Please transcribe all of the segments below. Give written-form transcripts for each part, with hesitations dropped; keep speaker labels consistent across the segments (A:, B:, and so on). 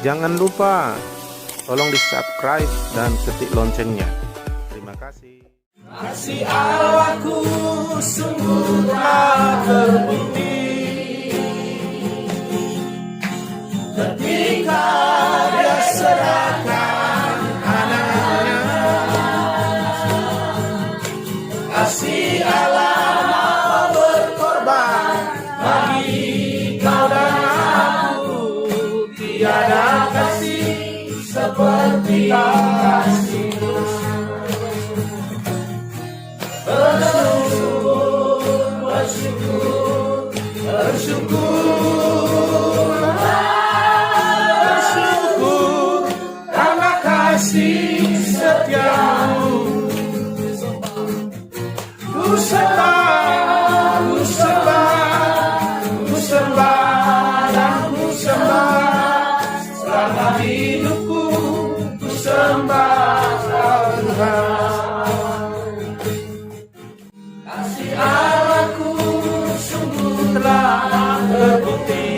A: Jangan lupa tolong di subscribe dan ketik loncengnya. Terima kasih.
B: Kasih Allahku sungguh telah terbukti ketika Dia serahkan anaknya. Kasih Allah mau berkorban bagi kau dan aku. Tiada kasih seperti kasih. Bersyukur karena kasih setiamu. Ku sembah, ku sembah, ku sembah dan ku sembah. Selama hidupku ku sembah Tuhan. Kasih Allahku sungguh telah terbukti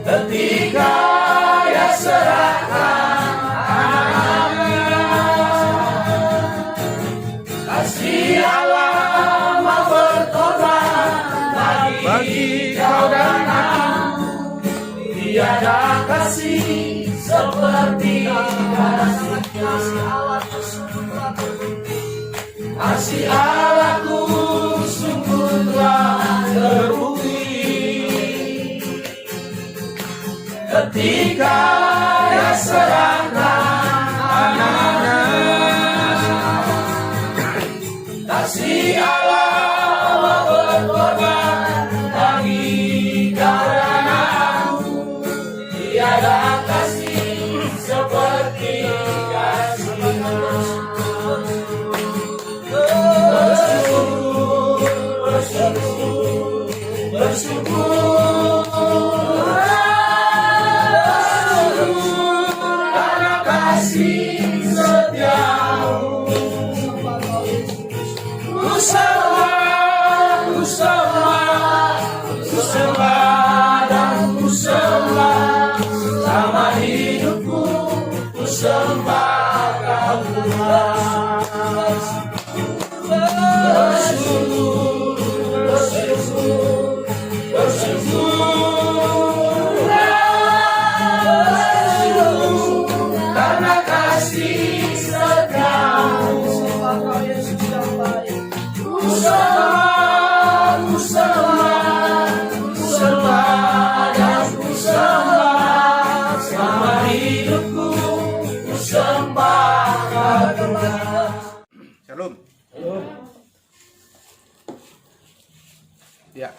B: ketika Dia serahkan anaknya. Kasih Allah mau berkorban bagi kau dan aku. Tiada kasih seperti kasih Allahku sungguh telah terbukti. Kasih Allahku sungguh telah terbukti ketika Dia serahkan anaknya. Kasih Allah mau berkorban bagi kau dan aku. Tiada kasih seperti kasih. Bersyukur karena kasih setiamu. Ku sembah, ku sembah, ku sembah dan ku sembah. Selama hidupku ku sembah Kau Tuhan. Bersyukur, bersyukur, bersyukur karena kasih setiamu. Ku sembah, ku sembah, ku sembah dan ku sembah. Selama hidupku ku sembah Kau Tuhan.
A: Shalom. Ya.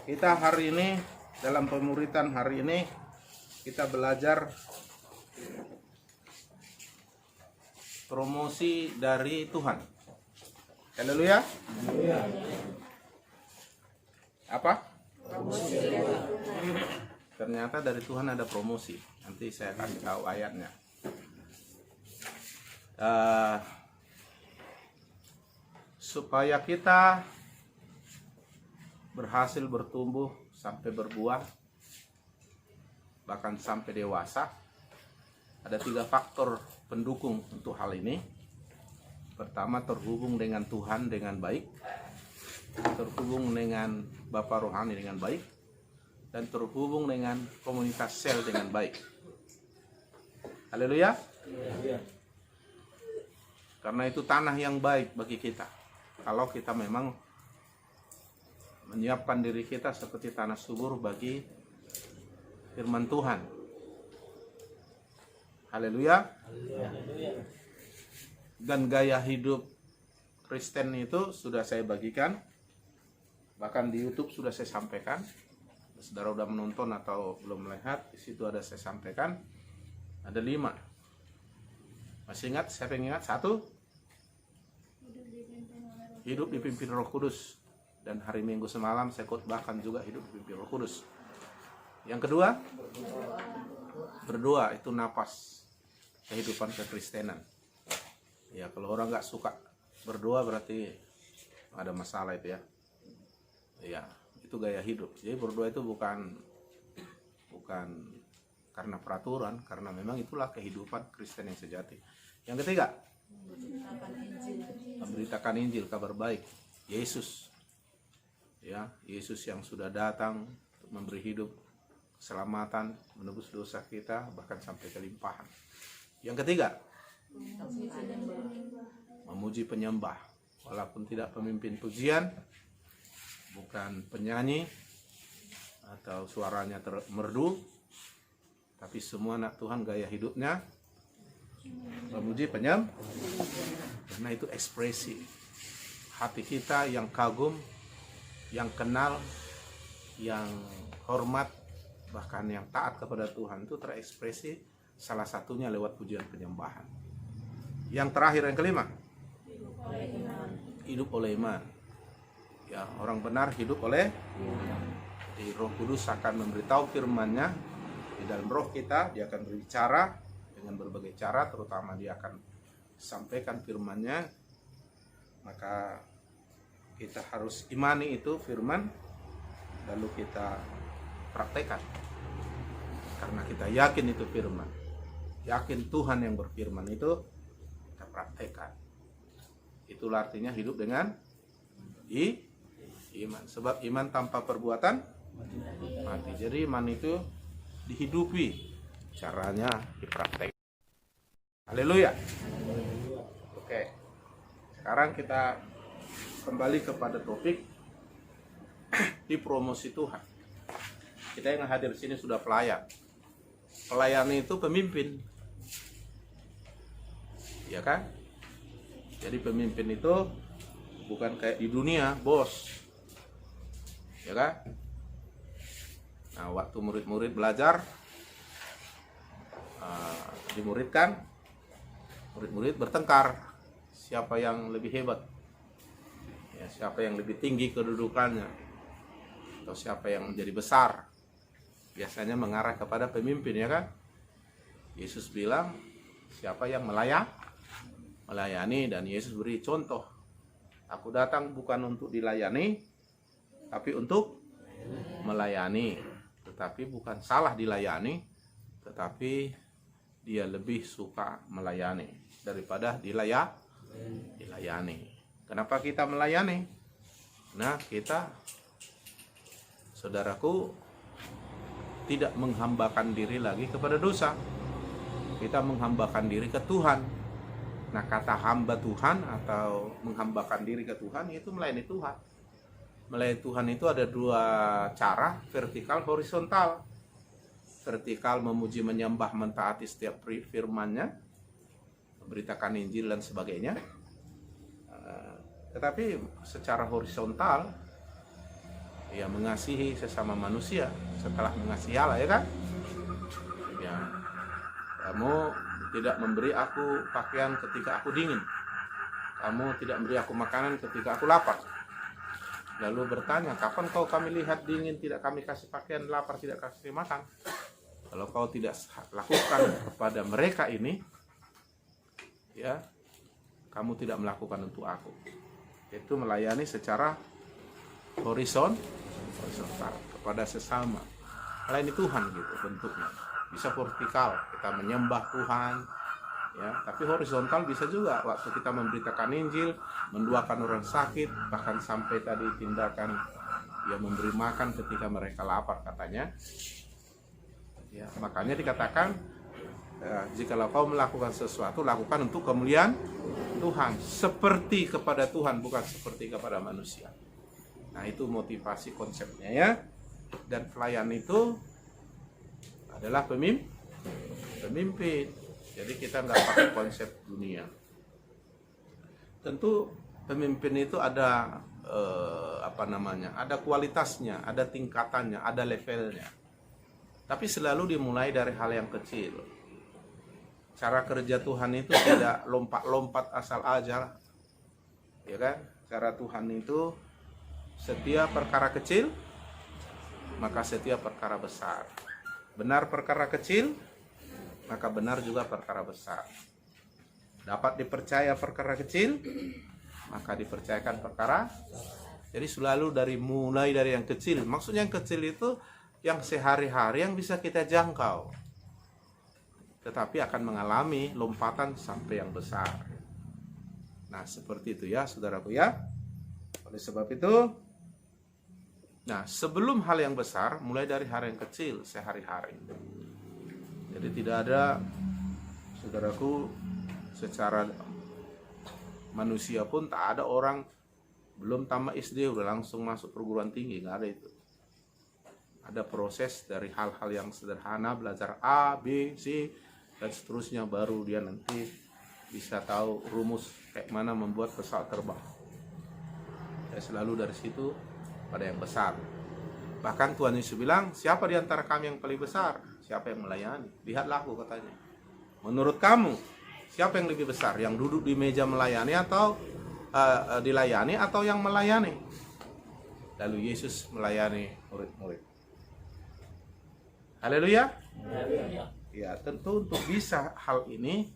A: Kita hari ini dalam pemuritan hari ini kita belajar promosi dari Tuhan. Haleluya. Apa? Promosi. Ternyata dari Tuhan ada promosi. Nanti saya kasih tahu ayatnya. Supaya kita berhasil bertumbuh sampai berbuah, bahkan sampai dewasa, ada 3 faktor pendukung untuk hal ini. Pertama, terhubung dengan Tuhan dengan baik, terhubung dengan Bapa Rohani dengan baik, dan terhubung dengan komunitas sel dengan baik. Haleluya. Karena itu tanah yang baik bagi kita. Kalau kita memang menyiapkan diri kita seperti tanah subur bagi firman Tuhan. Haleluya. Dan gaya hidup Kristen itu sudah saya bagikan. Bahkan di YouTube sudah saya sampaikan. Saudara sudah menonton atau belum melihat, di situ ada saya sampaikan. Ada 5. Masih ingat? Siapa yang ingat? 1. Hidup dipimpin Roh Kudus. Dan hari Minggu semalam saya khotbahkan juga hidup dipimpin Roh Kudus. Yang kedua, berdoa itu napas kehidupan kekristenan. Ya, kalau orang nggak suka berdoa berarti ada masalah itu ya. Ya, itu gaya hidup. Jadi berdoa itu bukan karena peraturan, karena memang itulah kehidupan Kristen yang sejati. Yang ketiga, memberitakan Injil, kabar baik Yesus. Ya, Yesus yang sudah datang untuk memberi hidup, keselamatan, menebus dosa kita, bahkan sampai kelimpahan. Yang ketiga, memuji penyembah, walaupun tidak pemimpin pujian, bukan penyanyi atau suaranya merdu, tapi semua anak Tuhan gaya hidupnya memuji penyembah, karena itu ekspresi hati kita yang kagum, yang kenal, yang hormat, bahkan yang taat kepada Tuhan, itu terekspresi salah satunya lewat pujian penyembahan. Yang terakhir, yang kelima, hidup oleh iman. Ya, orang benar hidup oleh di Roh Kudus akan memberitahu firman-Nya di dalam roh kita. Dia akan berbicara dengan berbagai cara, terutama dia akan sampaikan firman-Nya. Maka kita harus imani itu firman, lalu kita praktekkan, karena kita yakin itu firman, yakin Tuhan yang berfirman itu, kita praktekkan. Itulah artinya hidup dengan iman. Sebab iman tanpa perbuatan mati. Jadi iman itu dihidupi, caranya dipraktek. Haleluya. Oke, sekarang kita kembali kepada topik di promosi Tuhan. Kita yang hadir di sini sudah pelayan. Pelayan itu pemimpin, ya kan? Jadi pemimpin itu bukan kayak di dunia, bos, ya kan? Nah, waktu murid-murid belajar, dimuridkan, murid-murid bertengkar, siapa yang lebih hebat, ya, siapa yang lebih tinggi kedudukannya, atau siapa yang menjadi besar. Biasanya mengarah kepada pemimpin, ya kan? Yesus bilang, siapa yang melayani, dan Yesus beri contoh. Aku datang bukan untuk dilayani, tapi untuk melayani. Tetapi bukan salah dilayani, tetapi dia lebih suka melayani daripada dilayani. Kenapa kita melayani? Nah, kita, saudaraku, tidak menghambakan diri lagi kepada dosa. Kita menghambakan diri ke Tuhan. Nah, kata hamba Tuhan atau menghambakan diri ke Tuhan itu melayani Tuhan. Melayani Tuhan itu ada dua cara, vertikal, horizontal. Vertikal memuji, menyembah, mentaati setiap firman-Nya, memberitakan Injil dan sebagainya. Tetapi secara horizontal, ya mengasihi sesama manusia setelah mengasihi Allah, ya kan? Ya, kamu tidak memberi aku pakaian ketika aku dingin, kamu tidak memberi aku makanan ketika aku lapar. Lalu bertanya, kapan kami lihat dingin tidak kami kasih pakaian, lapar tidak kasih makan? Kalau kau tidak lakukan kepada mereka ini, ya, kamu tidak melakukan untuk aku. Itu melayani secara horizontal kepada sesama. Melayani Tuhan gitu bentuknya. Bisa vertikal, kita menyembah Tuhan, ya, tapi horizontal bisa juga waktu kita memberitakan Injil, mendoakan orang sakit, bahkan sampai tadi tindakan ya memberi makan ketika mereka lapar katanya. Ya, makanya dikatakan jikalau kau melakukan sesuatu, lakukan untuk kemuliaan Tuhan, seperti kepada Tuhan, bukan seperti kepada manusia. Nah, itu motivasi konsepnya, ya. Dan pelayan itu adalah pemimpin. Jadi kita nggak pakai konsep dunia. Tentu pemimpin itu ada ada kualitasnya, ada tingkatannya, ada levelnya. Tapi selalu dimulai dari hal yang kecil. Cara kerja Tuhan itu tidak lompat-lompat asal aja, ya kan? Cara Tuhan itu setiap perkara kecil, maka setiap perkara besar. Benar perkara kecil, maka benar juga perkara besar. Dapat dipercaya perkara kecil, maka dipercayakan perkara Jadi selalu mulai dari yang kecil. Maksudnya yang kecil itu yang sehari-hari yang bisa kita jangkau. Tetapi akan mengalami lompatan sampai yang besar. Nah, seperti itu ya, saudaraku ya. Oleh sebab itu, nah, sebelum hal yang besar, mulai dari hal yang kecil sehari-hari. Jadi tidak ada, saudaraku, secara manusia pun tak ada orang belum tamat SD udah langsung masuk perguruan tinggi, nggak ada itu. Ada proses dari hal-hal yang sederhana, belajar A, B, C, dan seterusnya, baru dia nanti bisa tahu rumus kayak mana membuat pesawat terbang. Ya, selalu dari situ pada yang besar. Bahkan Tuhan Yesus bilang, siapa di antara kami yang paling besar? Siapa yang melayani? Lihatlah aku, katanya. Menurut kamu, siapa yang lebih besar? Yang duduk di meja melayani atau dilayani, atau yang melayani? Lalu Yesus melayani murid-murid. Haleluya. Ya, tentu untuk bisa hal ini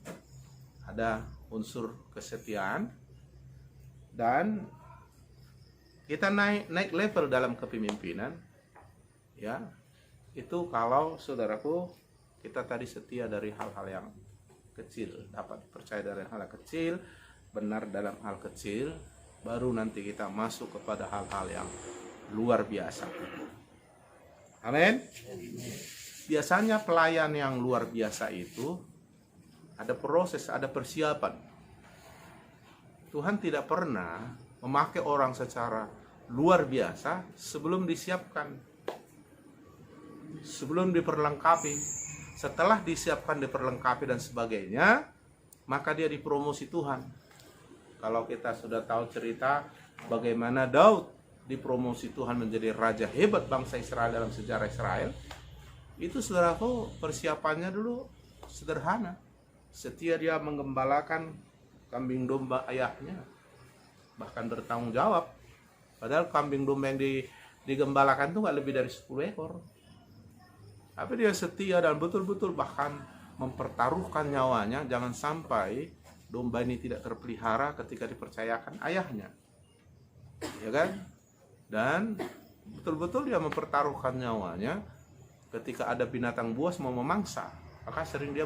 A: ada unsur kesetiaan, dan kita naik level dalam kepemimpinan. Ya, itu kalau saudaraku kita tadi setia dari hal-hal yang kecil, dapat percaya dari hal kecil, benar dalam hal kecil, baru nanti kita masuk kepada hal-hal yang luar biasa. Amin. Biasanya pelayan yang luar biasa itu ada proses, ada persiapan. Tuhan tidak pernah memakai orang secara luar biasa sebelum disiapkan, sebelum diperlengkapi. Setelah disiapkan, diperlengkapi dan sebagainya, maka dia dipromosi Tuhan. Kalau kita sudah tahu cerita bagaimana Daud dipromosi Tuhan menjadi raja hebat bangsa Israel dalam sejarah Israel, itu saudaraku persiapannya dulu sederhana. Setia dia menggembalakan kambing domba ayahnya, bahkan bertanggung jawab. Padahal kambing domba yang digembalakan itu nggak lebih dari 10 ekor. Tapi dia setia dan betul-betul bahkan mempertaruhkan nyawanya, jangan sampai domba ini tidak terpelihara ketika dipercayakan ayahnya, ya kan? Dan betul-betul dia mempertaruhkan nyawanya ketika ada binatang buas mau memangsa, maka sering dia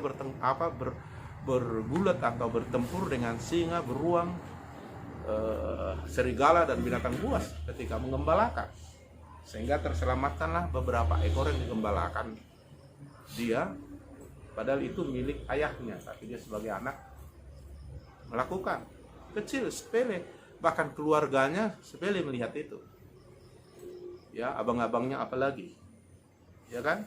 A: bergulat atau bertempur dengan singa, beruang, serigala dan binatang buas ketika menggembalakan, sehingga terselamatkanlah beberapa ekor yang digembalakan dia, padahal itu milik ayahnya, tapi dia sebagai anak melakukan. Kecil, sepele, bahkan keluarganya sepele melihat itu, ya, abang-abangnya apalagi, ya kan?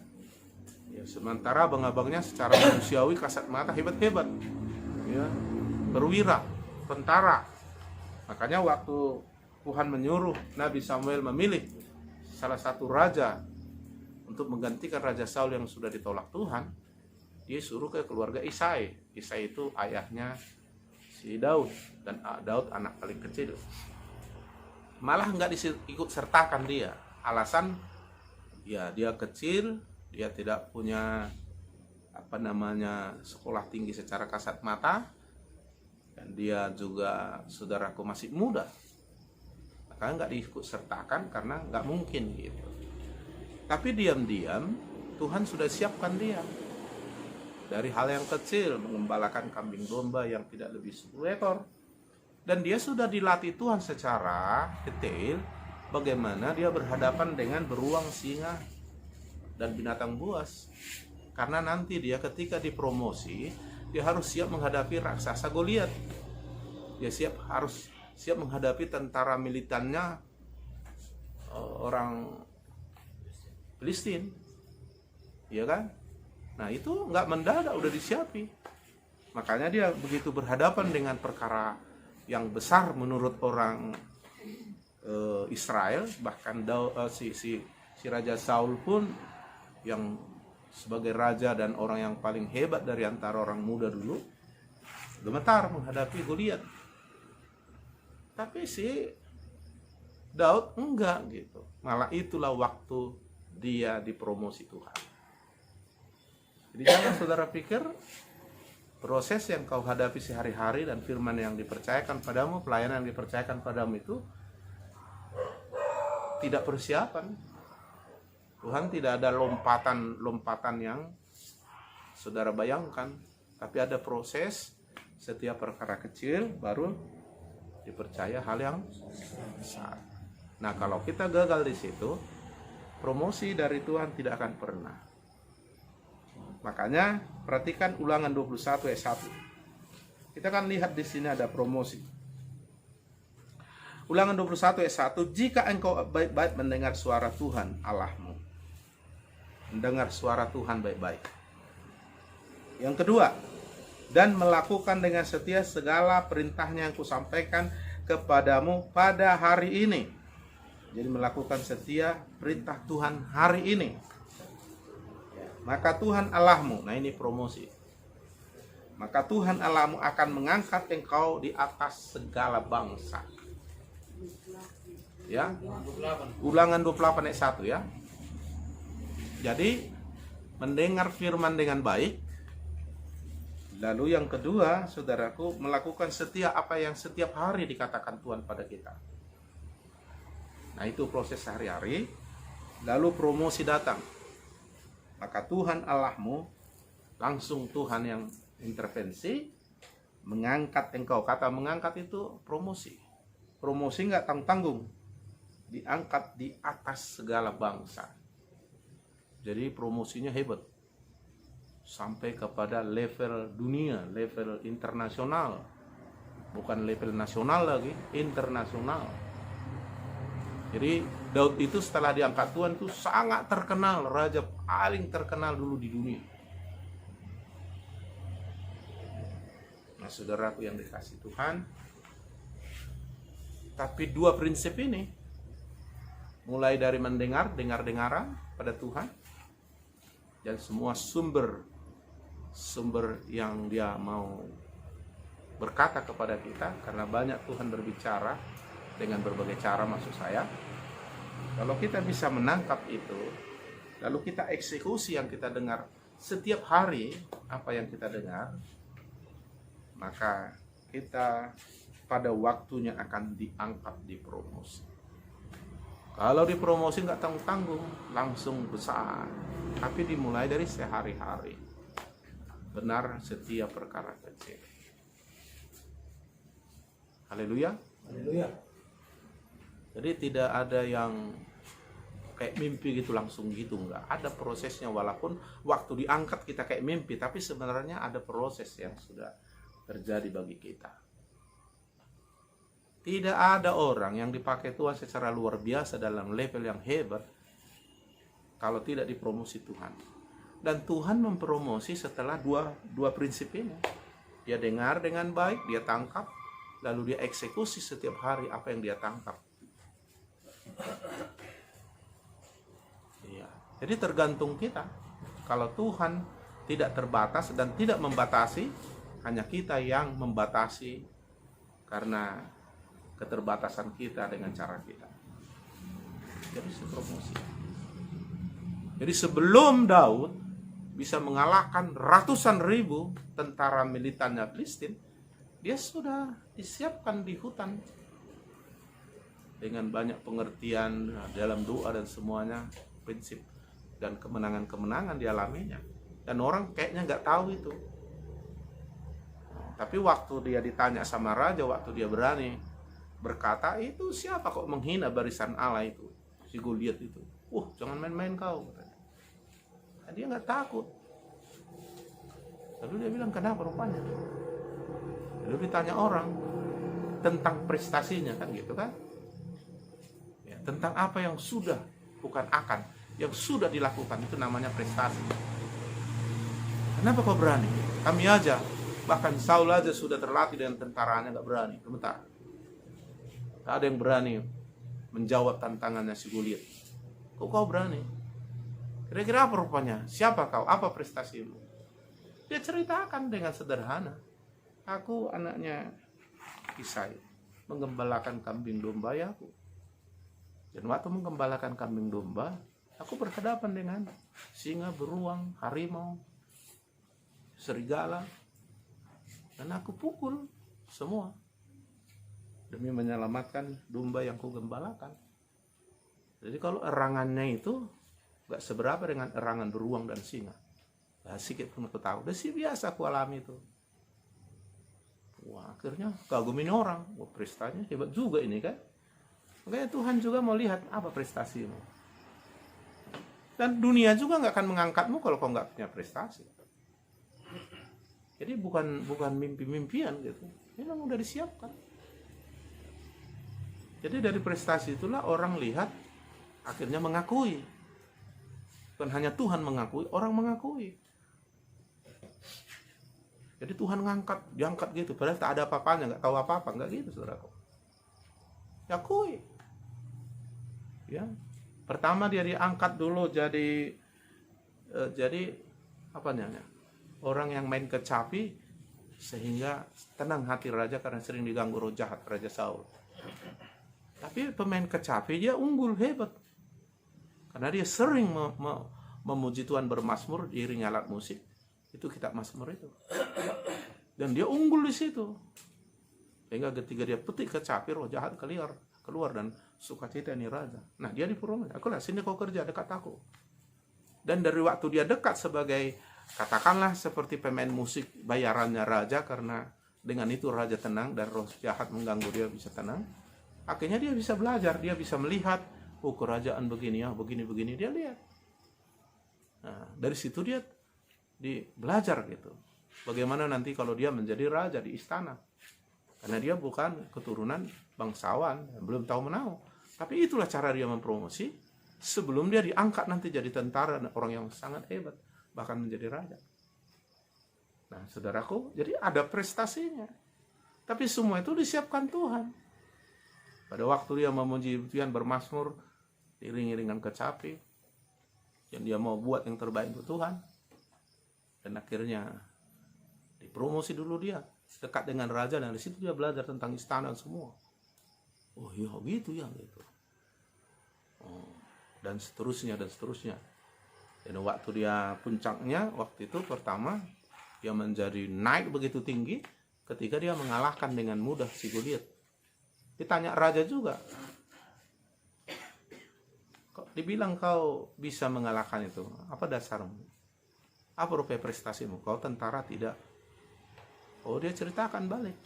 A: Ya, sementara abang-abangnya secara manusiawi kasat mata hebat-hebat, ya, perwira, tentara. Makanya waktu Tuhan menyuruh Nabi Samuel memilih salah satu raja untuk menggantikan Raja Saul yang sudah ditolak Tuhan, dia suruh ke keluarga Isai. Isai itu ayahnya si Daud, dan Daud anak paling kecil. Malah nggak ikut sertakan dia. Alasan ya dia kecil, dia tidak punya sekolah tinggi secara kasat mata, dan dia juga saudaraku masih muda. Makanya nggak diikut sertakan karena nggak mungkin gitu. Tapi diam-diam Tuhan sudah siapkan dia. Dari hal yang kecil, mengembalakan kambing domba yang tidak lebih 10 ekor. Dan dia sudah dilatih Tuhan secara detail bagaimana dia berhadapan dengan beruang, singa, dan binatang buas. Karena nanti dia ketika dipromosi, dia harus siap menghadapi raksasa Goliat. Dia harus siap menghadapi tentara militannya orang Filistin. Iya kan? Nah, itu nggak mendadak, udah disiapi. Makanya dia begitu berhadapan dengan perkara yang besar menurut orang Israel, bahkan si Raja Saul pun yang sebagai raja dan orang yang paling hebat dari antara orang muda dulu, gemetar menghadapi Goliat. Tapi si Daud enggak gitu. Malah itulah waktu dia dipromosi Tuhan. Jadi jangan saudara pikir proses yang kau hadapi sehari-hari dan firman yang dipercayakan padamu, pelayanan yang dipercayakan padamu itu tidak persiapan. Tuhan tidak ada lompatan yang saudara bayangkan, tapi ada proses. Setiap perkara kecil baru dipercaya hal yang besar. Nah, kalau kita gagal di situ, promosi dari Tuhan tidak akan pernah. Makanya perhatikan Ulangan 21 ayat 1. Kita akan lihat di sini ada promosi. Ulangan 21 ayat 1, jika engkau baik-baik mendengar suara Tuhan Allahmu. Mendengar suara Tuhan baik-baik. Yang kedua, dan melakukan dengan setia segala perintahnya yang kusampaikan kepadamu pada hari ini. Jadi melakukan setia perintah Tuhan hari ini. Maka Tuhan Allahmu, nah ini promosi. Maka Tuhan Allahmu akan mengangkat engkau di atas segala bangsa. Ya. Ulangan 28 ayat 1 ya. Jadi mendengar firman dengan baik. Lalu yang kedua, saudaraku, melakukan setia apa yang setiap hari dikatakan Tuhan pada kita. Nah, itu proses sehari-hari. Lalu promosi datang. Maka Tuhan Allahmu, langsung Tuhan yang intervensi, mengangkat engkau. Kata mengangkat itu promosi. Promosi nggak tanggung-tanggung. Diangkat di atas segala bangsa. Jadi promosinya hebat. Sampai kepada level dunia, level internasional. Bukan level nasional lagi, internasional. Jadi Daud itu setelah diangkat Tuhan itu sangat terkenal, raja paling terkenal dulu di dunia. Nah, saudaraku yang dikasih Tuhan, tapi dua prinsip ini, mulai dari dengar-dengaran pada Tuhan, dan semua sumber yang dia mau berkata kepada kita, karena banyak Tuhan berbicara dengan berbagai cara, maksud saya. Kalau kita bisa menangkap itu, lalu kita eksekusi yang kita dengar setiap hari, apa yang kita dengar, maka kita pada waktunya akan diangkat, dipromosi. Kalau dipromosi nggak tanggung-tanggung, langsung besar, tapi dimulai dari sehari-hari. Benar setiap perkara kecil. Haleluya.
B: Haleluya.
A: Jadi tidak ada yang kayak mimpi gitu langsung gitu, enggak. Ada prosesnya, walaupun waktu diangkat kita kayak mimpi, tapi sebenarnya ada proses yang sudah terjadi bagi kita. Tidak ada orang yang dipakai Tuhan secara luar biasa dalam level yang hebat kalau tidak dipromosi Tuhan. Dan Tuhan mempromosi setelah dua prinsip ini. Dia dengar dengan baik, dia tangkap, lalu dia eksekusi setiap hari apa yang dia tangkap. Iya. Jadi tergantung kita. Kalau Tuhan tidak terbatas dan tidak membatasi, hanya kita yang membatasi karena keterbatasan kita dengan cara kita. Jadi promosi. Jadi sebelum Daud bisa mengalahkan ratusan ribu tentara militannya Filistin, dia sudah disiapkan di hutan dengan banyak pengertian dalam doa dan semuanya, prinsip dan kemenangan-kemenangan dialaminya. Dan orang kayaknya nggak tahu itu. Tapi waktu dia ditanya sama raja, waktu dia berani berkata, itu siapa kok menghina barisan Allah itu, si Goliat itu. Jangan main-main kau. Nah, dia nggak takut. Lalu dia bilang, kenapa rupanya? Lalu ditanya orang tentang prestasinya, kan gitu kan? Ya, tentang apa yang sudah, bukan akan, yang sudah dilakukan, itu namanya prestasi. Kenapa kau berani? Kami aja, bahkan Saul aja sudah terlatih dengan tentaranya, nggak berani. Sebentar, tak ada yang berani menjawab tantangannya si Goliat. Kok kau berani? Kira-kira apa rupanya? Siapa kau? Apa prestasimu? Dia ceritakan dengan sederhana. Aku anaknya Isai, menggembalakan kambing domba ya aku. Dan waktu menggembalakan kambing domba, aku berhadapan dengan singa, beruang, harimau, serigala. Dan aku pukul semua demi menyelamatkan domba yang kugembalakan. Jadi kalau erangannya itu nggak seberapa dengan erangan beruang dan singa. Nah, sedikit pun aku tahu. Udah sih biasa aku alami itu. Wah, akhirnya kagumin orang. Wah, prestasinya hebat juga ini kan. Makanya Tuhan juga mau lihat apa prestasimu. Dan dunia juga nggak akan mengangkatmu kalau kau nggak punya prestasi. Jadi bukan mimpi-mimpian gitu. Memang udah disiapkan. Jadi dari prestasi itulah orang lihat akhirnya mengakui. Bukan hanya Tuhan mengakui, orang mengakui. Jadi Tuhan diangkat gitu, padahal tak ada apa-apanya, nggak tahu apa-apa, nggak gitu saudaraku. Diakui. Ya, pertama dia diangkat dulu jadi apa namanya? Orang yang main kecapi sehingga tenang hati raja karena sering diganggu roh jahat Raja Saul. Tapi pemain kecapi dia unggul hebat. Karena dia sering memuji Tuhan bermazmur diiringi alat musik. Itu kitab Mazmur itu. Dan dia unggul di situ. Sehingga ketika dia petik kecapi roh jahat keluar dan sukacita ini raja. Nah, dia dipromosi. Aku lah sini kau kerja dekat aku. Dan dari waktu dia dekat sebagai katakanlah seperti pemain musik bayarannya raja, karena dengan itu raja tenang dan roh jahat mengganggu dia bisa tenang. Akhirnya dia bisa belajar, dia bisa melihat kerajaan begini ya, begini dia lihat. Nah, dari situ dia belajar gitu. Bagaimana nanti kalau dia menjadi raja di istana. Karena dia bukan keturunan bangsawan, belum tahu menahu. Tapi itulah cara dia mempromosi sebelum dia diangkat nanti jadi tentara dan orang yang sangat hebat, bahkan menjadi raja. Nah, saudaraku, jadi ada prestasinya. Tapi semua itu disiapkan Tuhan. Pada waktu dia memuji Tuhan bermazmur, diiringi dengan kecapi, yang dia mau buat yang terbaik untuk Tuhan. Dan akhirnya dipromosi dulu dia dekat dengan raja, dan di situ dia belajar tentang istana semua. Oh iya gitu ya gitu. Oh, dan seterusnya. Dan waktu dia puncaknya waktu itu pertama dia menjadi naik begitu tinggi ketika dia mengalahkan dengan mudah si Goliat. Ditanya raja juga, kok dibilang kau bisa mengalahkan itu, apa dasarmu? Apa rupanya prestasimu? Kau tentara tidak? Oh, dia ceritakan balik.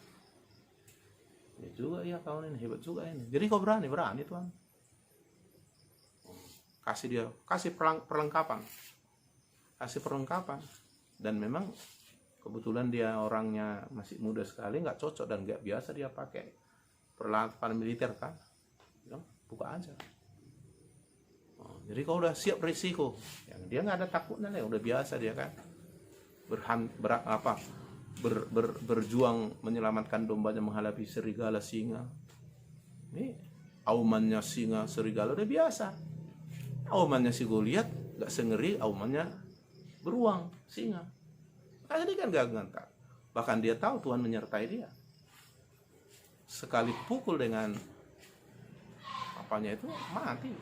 A: Ya juga ya, kau ini hebat juga ini. Jadi kau berani Tuhan. Kasih perlengkapan. Dan memang kebetulan dia orangnya masih muda sekali, nggak cocok dan nggak biasa dia pakai peralatan militer kan. Buka aja. Jadi kau udah siap risiko. Yang dia nggak ada takutnya, udah biasa dia kan. Berjuang menyelamatkan dombanya menghadapi serigala singa. Ini aumannya singa serigala udah biasa. Aumannya si Goliat nggak sengeri aumannya beruang singa. Jadi kan gak ngantar. Bahkan dia tahu Tuhan menyertai dia. Sekali pukul dengan apanya itu mati.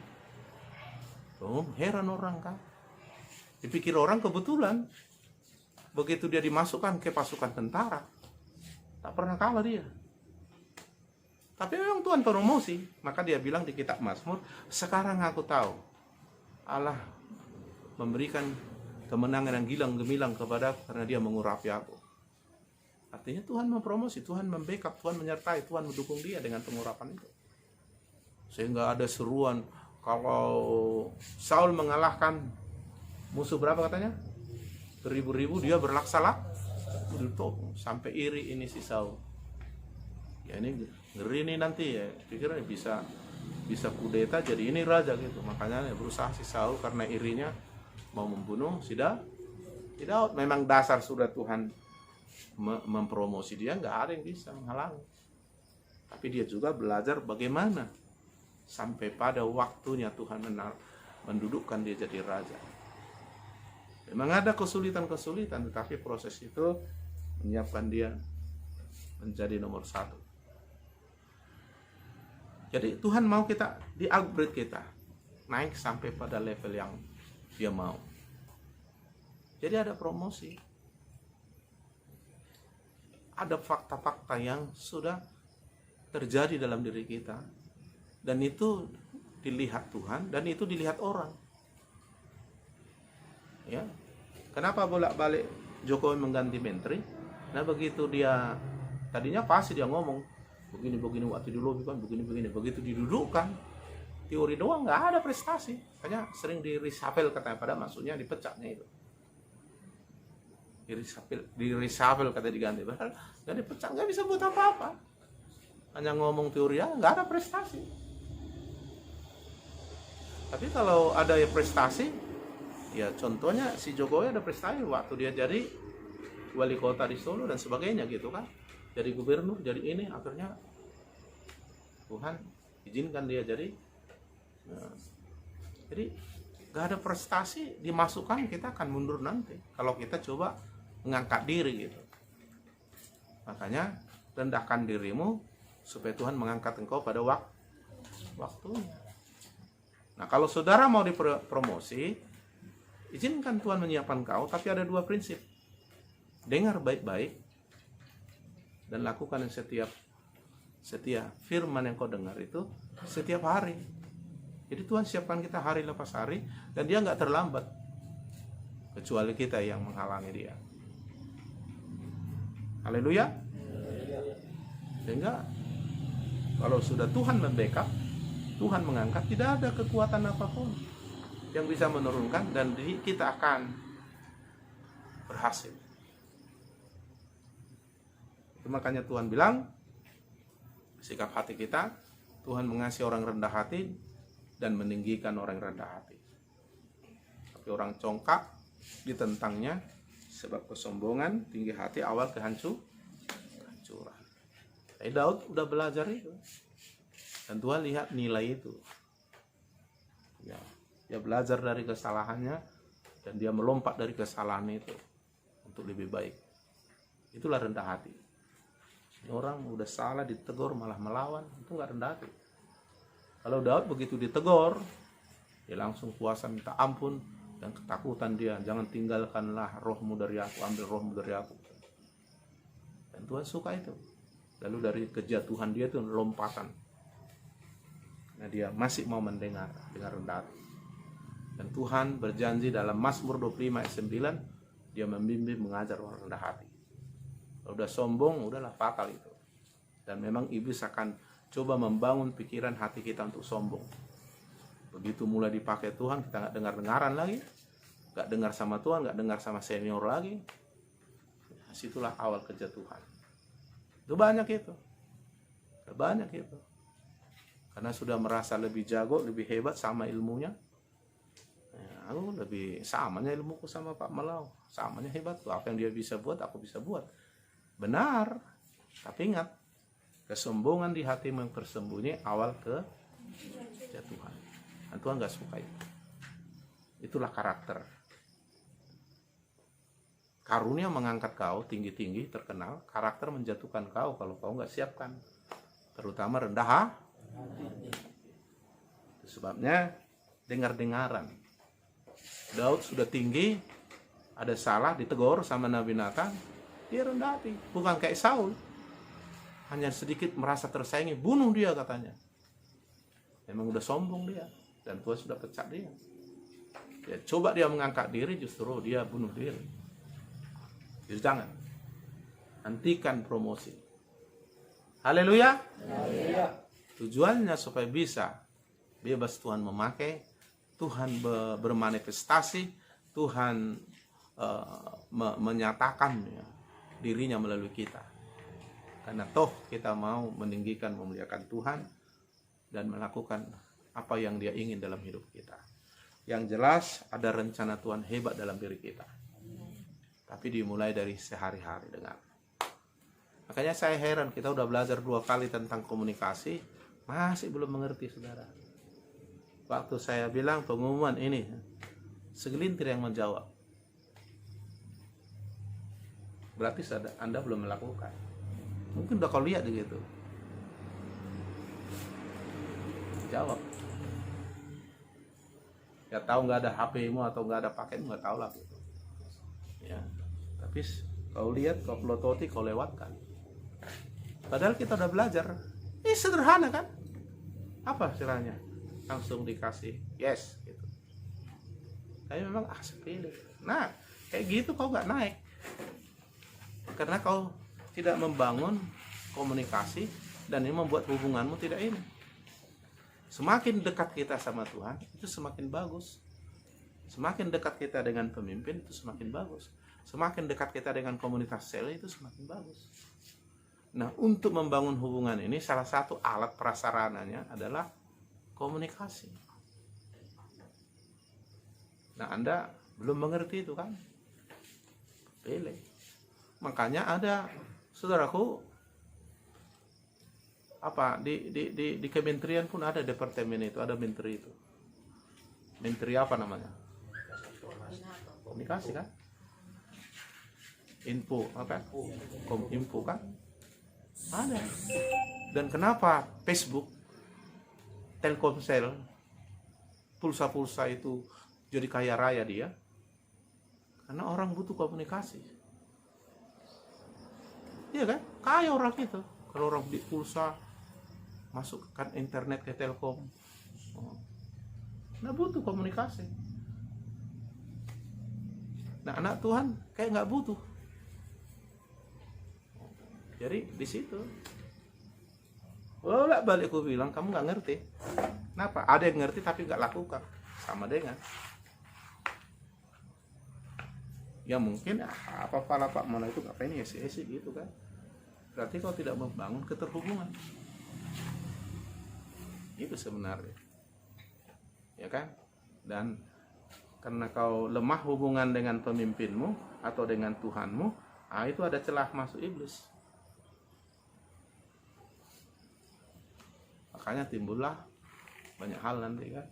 A: Oh, heran orang kan. Dipikir orang kebetulan begitu dia dimasukkan ke pasukan tentara, tak pernah kalah dia. Tapi memang Tuhan promosi. Maka dia bilang di kitab Mazmur, sekarang aku tahu Allah memberikan kemenangan yang gilang gemilang kepada karena dia mengurapi aku. Artinya Tuhan mempromosi, Tuhan membackup, Tuhan menyertai, Tuhan mendukung dia dengan pengurapan itu. Sehingga ada seruan, kalau Saul mengalahkan musuh berapa katanya? Beribu-ribu, dia berlaksalak sampai iri ini si Saul. Ya ini ngeri nih nanti ya, pikirnya bisa kudeta jadi ini raja gitu. Makanya berusaha si Saul karena irinya mau membunuh si Daud. Memang dasar sudah Tuhan mempromosi dia, nggak ada yang bisa menghalangi. Tapi dia juga belajar bagaimana sampai pada waktunya Tuhan mendudukkan dia jadi raja. Memang ada kesulitan, tetapi proses itu menyiapkan dia menjadi nomor 1. Jadi Tuhan mau kita di-upgrade kita, naik sampai pada level yang dia mau. Jadi ada promosi. Ada fakta-fakta yang sudah terjadi dalam diri kita. Dan itu dilihat Tuhan dan itu dilihat orang. Ya, kenapa bolak-balik Jokowi mengganti menteri? Nah begitu dia tadinya pasti dia ngomong begini waktu dulu kan begini, begitu didudukkan teori doang nggak ada prestasi, makanya sering di reshuffle katanya, pada maksudnya dipecatnya itu. Di reshuffle kata diganti, padahal nggak dipecat, nggak bisa buat apa-apa, hanya ngomong teori ya nggak ada prestasi. Tapi kalau ada ya prestasi, ya contohnya si Jokowi ada prestasi waktu dia jadi wali kota di Solo dan sebagainya gitu kan, jadi gubernur, jadi ini, akhirnya Tuhan izinkan dia jadi. Nah, jadi nggak ada prestasi dimasukkan, kita akan mundur nanti kalau kita coba mengangkat diri gitu. Makanya rendahkan dirimu supaya Tuhan mengangkat engkau pada waktunya. Nah kalau saudara mau dipromosi, izinkan Tuhan menyiapkan kau, tapi ada dua prinsip. Dengar baik-baik dan lakukan yang setiap firman yang kau dengar itu setiap hari. Jadi Tuhan siapkan kita hari lepas hari dan dia nggak terlambat, kecuali kita yang menghalangi dia. Haleluya. Sehingga kalau sudah Tuhan membackup, Tuhan mengangkat, tidak ada kekuatan apapun yang bisa menurunkan, dan kita akan berhasil. Itu makanya Tuhan bilang, sikap hati kita, Tuhan mengasihi orang rendah hati dan meninggikan orang rendah hati. Tapi orang congkak ditentangnya, sebab kesombongan, tinggi hati awal kehancuran. Daud udah belajar itu, dan Tuhan lihat nilai itu. Ya, dia belajar dari kesalahannya dan dia melompat dari kesalahan itu untuk lebih baik. Itulah rendah hati. Orang udah salah ditegur malah melawan, itu nggak rendah hati. Kalau Daud begitu ditegur, dia langsung puasa minta ampun dan ketakutan dia, jangan tinggalkanlah rohmu dari aku, ambil rohmu dari aku. Dan Tuhan suka itu. Lalu dari kejatuhan dia itu lompatan. Nah dia masih mau mendengar dengan rendah hati. Dan Tuhan berjanji dalam Mazmur 25 ayat 9, dia membimbing mengajar orang rendah hati. Kalau udah sombong, udahlah fatal itu. Dan memang iblis akan coba membangun pikiran hati kita untuk sombong. Begitu mulai dipakai Tuhan, kita nggak dengar-dengaran lagi, nggak dengar sama Tuhan, nggak dengar sama senior lagi. Situlah awal kejatuhan. Itu banyak itu. Karena sudah merasa lebih jago, lebih hebat sama ilmunya. Aku lebih samanya ilmuku sama Pak Melau, samanya hebat tuh, apa yang dia bisa buat aku bisa buat. Benar, tapi ingat, kesombongan di hati yang tersembunyi awal kejatuhan. Dan Tuhan gak suka itu. Itulah karakter. Karunia mengangkat kau tinggi-tinggi, terkenal. Karakter menjatuhkan kau kalau kau gak siapkan, terutama rendah. Itu sebabnya dengar-dengaran. Daud sudah tinggi, ada salah, ditegur sama Nabi Nathan, dia rendah hati. Bukan kayak Saul, hanya sedikit merasa tersaingi, bunuh dia katanya. Memang udah sombong dia, dan Tuhan sudah pecat dia. Ya, coba dia mengangkat diri, justru dia bunuh diri. Jadi jangan, hentikan promosi. Haleluya. Tujuannya supaya bisa bebas Tuhan memakai, Tuhan bermanifestasi, Tuhan menyatakan ya, dirinya melalui kita. Karena toh kita mau meninggikan, memuliakan Tuhan dan melakukan apa yang Dia ingin dalam hidup kita. Yang jelas ada rencana Tuhan hebat dalam diri kita. Tapi dimulai dari sehari-hari dengar. Makanya saya heran, kita udah belajar 2 kali tentang komunikasi, masih belum mengerti saudara. Waktu saya bilang pengumuman ini, segelintir yang menjawab. Berarti Anda belum melakukan. Mungkin udah kau lihat gitu. Jawab. Ya tahu nggak ada HP-mu atau nggak ada paketmu, nggak tahu lah gitu. Ya, tapi kau lihat, kau pelototi, kau lewatkan. Padahal kita udah belajar. Ini sederhana kan? Apa istilahnya? langsung dikasih yes gitu. Tapi memang sepele. Nah, kayak gitu kau nggak naik, karena kau tidak membangun komunikasi, dan ini membuat hubunganmu tidak ini. Semakin dekat kita sama Tuhan, itu semakin bagus. Semakin dekat kita dengan pemimpin, itu semakin bagus. Semakin dekat kita dengan komunitas sel, itu semakin bagus. Nah, untuk membangun hubungan ini, salah satu alat prasarananya adalah komunikasi. Nah, Anda belum mengerti itu kan? Pilih. Makanya ada, saudaraku, di kementerian pun ada departemen itu, ada menteri itu. Menteri apa namanya? Komunikasi kan? Info apa? Kominfo kan? Ada. Dan kenapa Facebook, Telkomsel, pulsa-pulsa itu jadi kaya raya dia? Karena orang butuh komunikasi. Iya kan? Kaya orang itu. Kalau orang beli pulsa, masukkan internet ke Telkom. Nah, butuh komunikasi. Nah, anak Tuhan kayak nggak butuh. Jadi di situ, balik aku bilang kamu nggak ngerti. Kenapa? Ada yang ngerti tapi nggak lakukan. Sama dengan, ya mungkin apa-apa Pak Mono itu ngapain ya sih gitu kan? Berarti kau tidak membangun keterhubungan. Itu sebenarnya, ya kan? Dan karena kau lemah hubungan dengan pemimpinmu atau dengan Tuhanmu, itu ada celah masuk iblis. Makanya timbullah banyak hal nanti kan.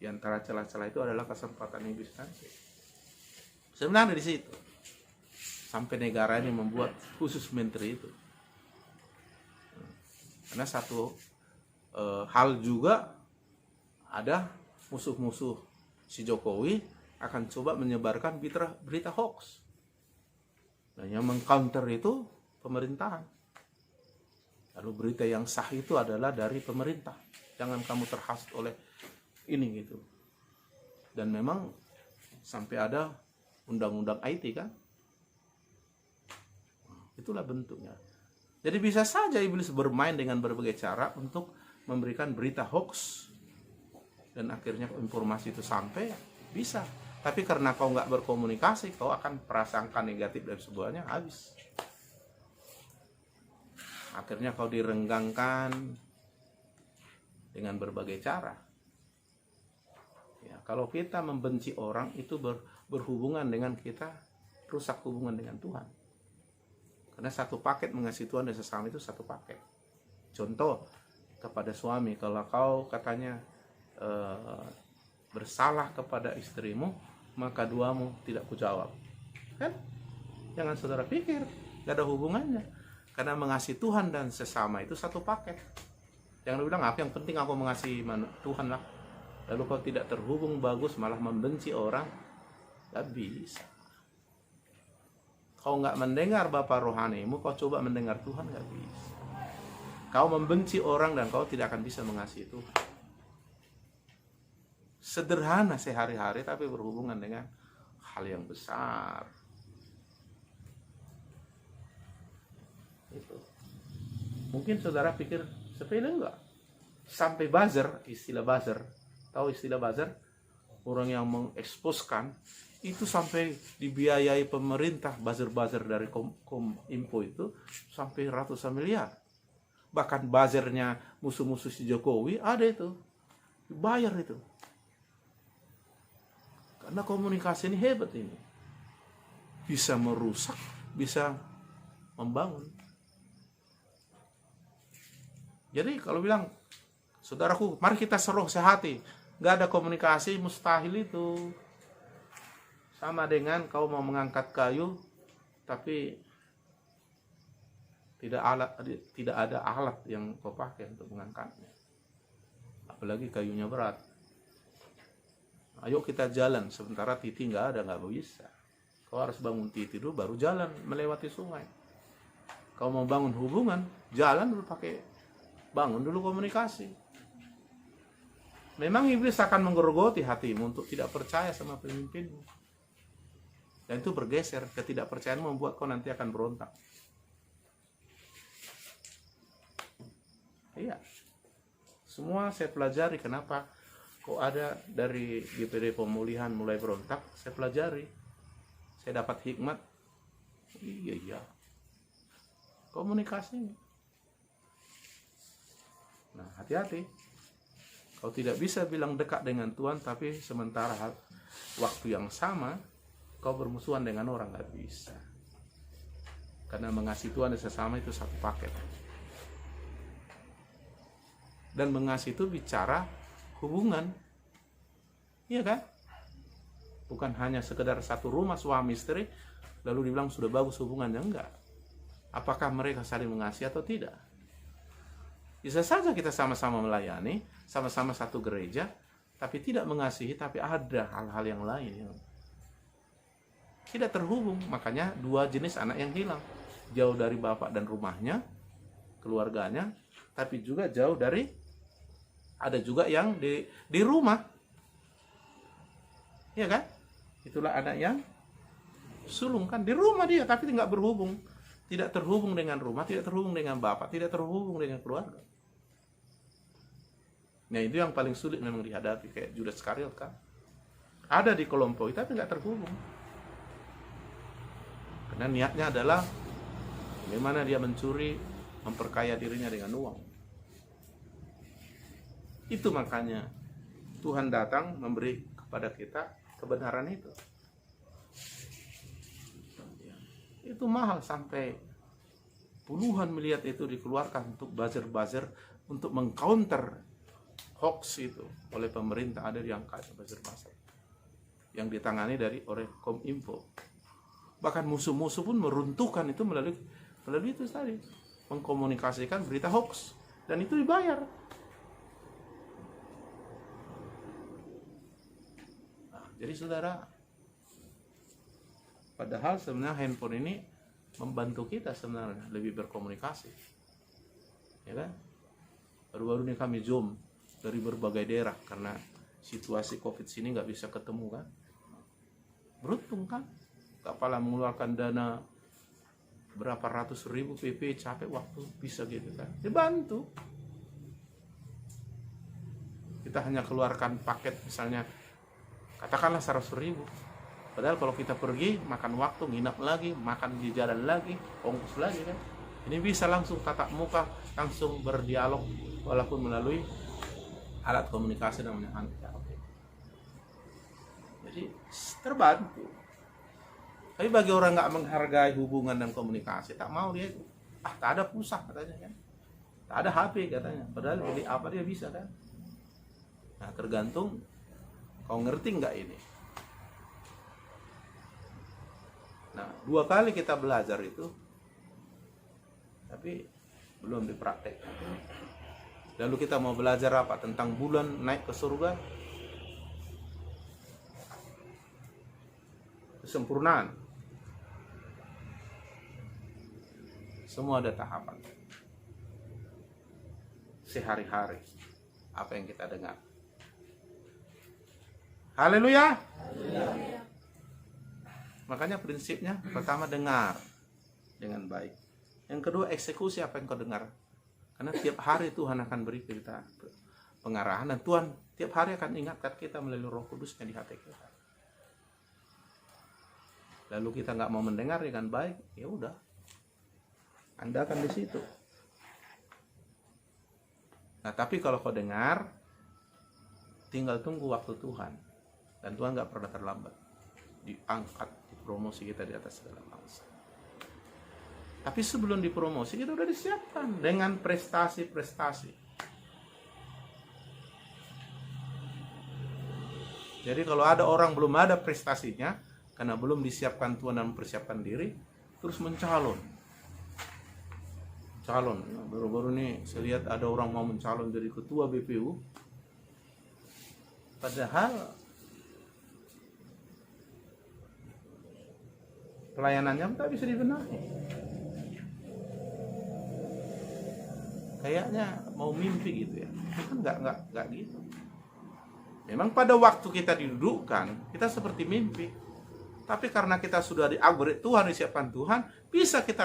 A: Di antara celah-celah itu adalah kesempatan iblis nanti. Sebenarnya di situ. Sampai negara ini membuat khusus menteri itu. Karena satu hal juga, ada musuh-musuh si Jokowi akan coba menyebarkan berita hoax. Dan yang mengcounter itu pemerintahan. Lalu berita yang sah itu adalah dari pemerintah. Jangan kamu terhasut oleh ini gitu. Dan memang sampai ada undang-undang IT kan. Itulah bentuknya. Jadi bisa saja iblis bermain dengan berbagai cara untuk memberikan berita hoax. Dan akhirnya informasi itu sampai, bisa. Tapi karena kau nggak berkomunikasi, kau akan prasangka negatif dari sebuahnya, habis. Akhirnya kau direnggangkan dengan berbagai cara. Ya, kalau kita membenci orang, itu berhubungan dengan kita rusak hubungan dengan Tuhan. Karena satu paket mengasihi Tuhan dan sesama itu satu paket. Contoh kepada suami, kalau kau katanya bersalah kepada istrimu, maka duamu tidak kujawab. Kan? Jangan saudara pikir, gak ada hubungannya. Karena mengasihi Tuhan dan sesama itu satu paket. Jangan bilang, yang penting aku mengasihi Tuhan lah. Lalu kau tidak terhubung bagus, malah membenci orang, gak bisa. Kau nggak mendengar Bapa rohanimu, kau coba mendengar Tuhan, nggak bisa. Kau membenci orang dan kau tidak akan bisa mengasihi Tuhan. Sederhana sehari-hari tapi berhubungan dengan hal yang besar. Itu. Mungkin saudara pikir sepele enggak? Sampai buzzer, istilah buzzer. Tahu istilah buzzer? Orang yang mengeksposkan itu sampai dibiayai pemerintah, buzzer-buzzer dari Kominfo itu sampai ratusan miliar. Bahkan buzzernya musuh-musuh si Jokowi ada itu, dibayar itu. Karena komunikasi ini hebat ini, bisa merusak, bisa membangun. Jadi kalau bilang, saudaraku, mari kita seruh sehati, nggak ada komunikasi, mustahil itu. Sama dengan kau mau mengangkat kayu, tapi tidak ada alat yang kau pakai untuk mengangkatnya. Apalagi kayunya berat. Ayo kita jalan, sementara titi nggak ada, nggak bisa. Kau harus bangun titi dulu, baru jalan melewati sungai. Kau mau bangun hubungan, jalan dulu bangun dulu komunikasi. memang iblis akan menggerogoti hatimu untuk tidak percaya sama pemimpinmu. Dan itu bergeser, ketidakpercayaan membuat kau nanti akan berontak. Iya. Semua saya pelajari kenapa kok ada dari GPD pemulihan mulai berontak, saya pelajari. Saya dapat hikmat. Iya. Komunikasi. Nah, hati-hati. Kau tidak bisa bilang dekat dengan Tuhan, tapi sementara waktu yang sama kau bermusuhan dengan orang, nggak bisa. Karena mengasihi Tuhan dan sesama itu satu paket. Dan mengasihi itu bicara hubungan, iya kan? Bukan hanya sekedar satu rumah suami istri, lalu dibilang sudah bagus hubungannya, enggak. Apakah mereka saling mengasihi atau tidak? Bisa saja kita sama-sama melayani, sama-sama satu gereja, tapi tidak mengasihi, tapi ada hal-hal yang lain yang tidak terhubung. Makanya dua jenis anak yang hilang. Jauh dari bapak dan rumahnya, keluarganya, tapi juga jauh dari, ada juga yang di rumah. Iya kan? Itulah anak yang sulung kan. Di rumah dia, tapi nggak berhubung. Tidak terhubung dengan rumah, tidak terhubung dengan bapak, tidak terhubung dengan keluarga. Nah, itu yang paling sulit memang dihadapi, kayak Judas Iskariot kan. Ada di kelompok, tapi nggak terhubung. Karena niatnya adalah bagaimana dia mencuri, memperkaya dirinya dengan uang. Itu makanya Tuhan datang memberi kepada kita kebenaran itu. Itu mahal, sampai puluhan miliar itu dikeluarkan untuk buzzer-buzzer, untuk mengcounter hoax itu oleh pemerintah. Ada yang kaya buzzer-buzzer yang ditangani oleh Kominfo. Bahkan musuh-musuh pun meruntuhkan itu melalui itu tadi, mengkomunikasikan berita hoax, dan itu dibayar. Jadi saudara, padahal sebenarnya handphone ini membantu kita sebenarnya lebih berkomunikasi, ya kan? Baru-baru ini kami Zoom dari berbagai daerah karena situasi COVID sini nggak bisa ketemu kan? Beruntung kan? Tak pala mengeluarkan dana berapa ratus ribu PP, capek waktu, bisa gitu kan? Dibantu. Kita hanya keluarkan paket misalnya, katakanlah 100 ribu. Padahal kalau kita pergi, makan waktu, nginap lagi, makan di jalan lagi, ongkos lagi kan. Ini bisa langsung tatap muka, langsung berdialog, walaupun melalui alat komunikasi namanya handphone. Jadi terbantu. Tapi bagi orang nggak menghargai hubungan dan komunikasi, tak mau dia itu. Tak ada pulsa katanya kan. Tak ada HP katanya. Padahal beli apa dia bisa kan. Nah, tergantung kau ngerti nggak ini. Nah, 2 kali kita belajar itu, tapi belum dipraktekkan. Lalu kita mau belajar apa? Tentang bulan naik ke surga, kesempurnaan. Semua ada tahapan. Sehari-hari apa yang kita dengar. Haleluya. Makanya prinsipnya pertama dengar dengan baik. Yang kedua eksekusi apa yang kau dengar. Karena tiap hari Tuhan akan beri kita pengarahan, dan Tuhan tiap hari akan ingatkan kita melalui Roh Kudusnya di hati kita. Lalu kita nggak mau mendengar dengan baik, ya udah, Anda akan di situ. Nah, tapi kalau kau dengar, tinggal tunggu waktu Tuhan, dan Tuhan nggak pernah terlambat. Diangkat, dipromosi kita di atas segala bangsa. Tapi sebelum dipromosi kita udah disiapkan dengan prestasi-prestasi. Jadi kalau ada orang belum ada prestasinya, karena belum disiapkan Tuhan dan mempersiapkan diri, terus mencalon. Calon, baru-baru ini saya lihat ada orang mau mencalon jadi ketua BPU. Padahal pelayanannya tak bisa dibenahi. Kayaknya mau mimpi gitu ya. Itu kan nggak gitu. Memang pada waktu kita didudukkan, kita seperti mimpi. Tapi karena kita sudah di-upgrade Tuhan, disiapkan Tuhan, bisa kita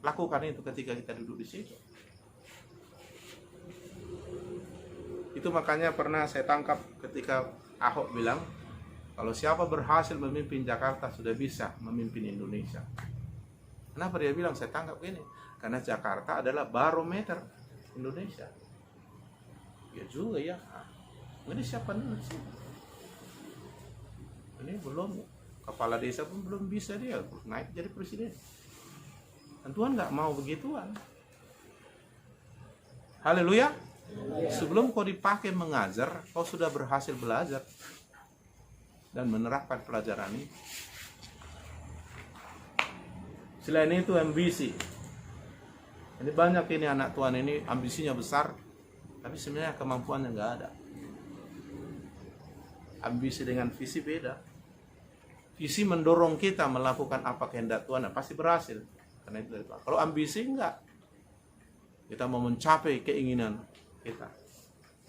A: lakukan itu ketika kita duduk di situ. Itu makanya pernah saya tangkap ketika Ahok bilang, kalau siapa berhasil memimpin Jakarta sudah bisa memimpin Indonesia. Kenapa dia bilang? Saya tangkap gini, karena Jakarta adalah barometer Indonesia. Ya juga ya. Ini siapa dulu sih? Ini belum, kepala desa pun belum bisa dia naik jadi presiden. Dan Tuhan nggak mau begituan. Haleluya. Sebelum kau dipakai mengajar, kau sudah berhasil belajar dan menerapkan pelajaran ini. Selain itu ambisi. Ini banyak ini anak Tuhan ini ambisinya besar, tapi sebenarnya kemampuannya nggak ada. Ambisi dengan visi beda. Visi mendorong kita melakukan apa kehendak Tuhan, pasti berhasil. Karena itu dari Tuhan. Kalau ambisi enggak, kita mau mencapai keinginan kita.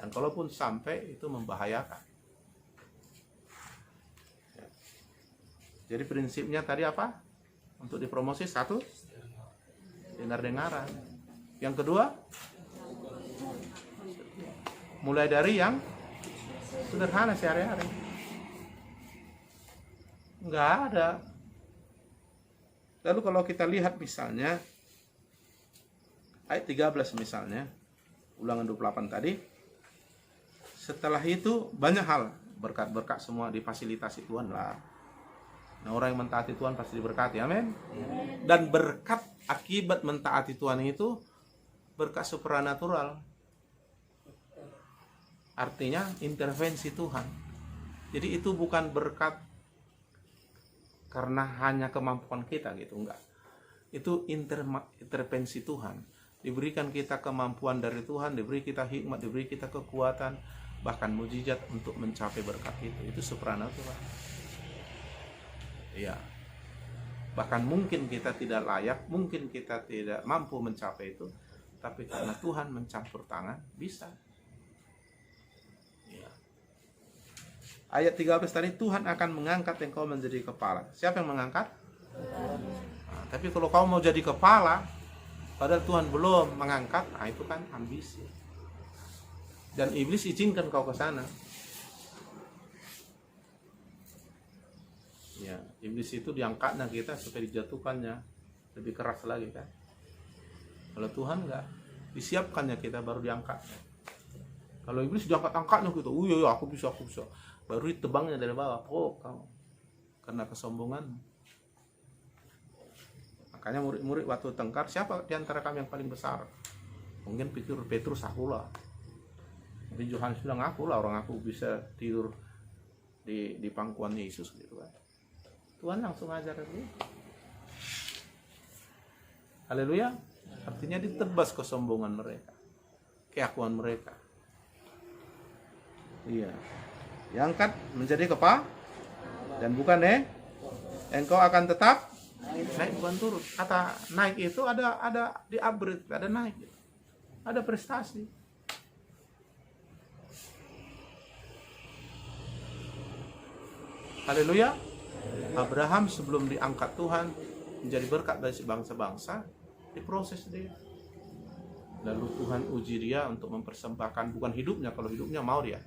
A: Dan kalaupun sampai, itu membahayakan. Jadi prinsipnya tadi apa? Untuk dipromosi, satu, dengar-dengaran. Yang kedua, mulai dari yang sederhana sehari-hari. Nggak ada. Lalu kalau kita lihat misalnya ayat 13 misalnya, Ulangan 28 tadi, setelah itu banyak hal, berkat-berkat semua difasilitasi Tuhan lah. Nah, orang yang mentaati Tuhan pasti diberkati, amin. Dan berkat akibat mentaati Tuhan itu berkat supranatural. Artinya intervensi Tuhan. Jadi itu bukan berkat karena hanya kemampuan kita gitu, enggak. Itu intervensi Tuhan. Diberikan kita kemampuan dari Tuhan, diberi kita hikmat, diberi kita kekuatan, bahkan mujizat untuk mencapai berkat itu. Itu supranatural. Iya. Bahkan mungkin kita tidak layak, mungkin kita tidak mampu mencapai itu, tapi karena Tuhan mencampur tangan, bisa. Ayat 13 tadi, Tuhan akan mengangkat engkau menjadi kepala. Siapa yang mengangkat? Nah, tapi kalau kau mau jadi kepala, padahal Tuhan belum mengangkat, nah itu kan ambisi. Dan iblis izinkan kau ke sana. Ya, iblis itu diangkatnya kita supaya dijatuhkannya lebih keras lagi kan. Kalau Tuhan enggak, disiapkannya kita baru diangkatnya. Kalau iblis diangkat-angkatnya kita, oh iya aku bisa. Baru ditebangnya dari bawah, oh kamu karena kesombongan. Makanya murid-murid waktu tengkar, siapa di antara kami yang paling besar? Mungkin pikir Petrus, akulah. Mungkin Yohanes bilang, akulah, orang aku bisa tidur di pangkuan Yesus gitu kan. Tuhan langsung ajar itu. Haleluya. Artinya ditebas kesombongan mereka, keakuan mereka. Iya. Diangkat menjadi kepala dan bukan engkau akan tetap naik, bukan turun. Kata naik itu ada di upgrade, ada naik, ada prestasi. Haleluya. Abraham sebelum diangkat Tuhan menjadi berkat bagi bangsa-bangsa, diproses dia. Lalu Tuhan uji dia untuk mempersembahkan bukan hidupnya, kalau hidupnya mau dia,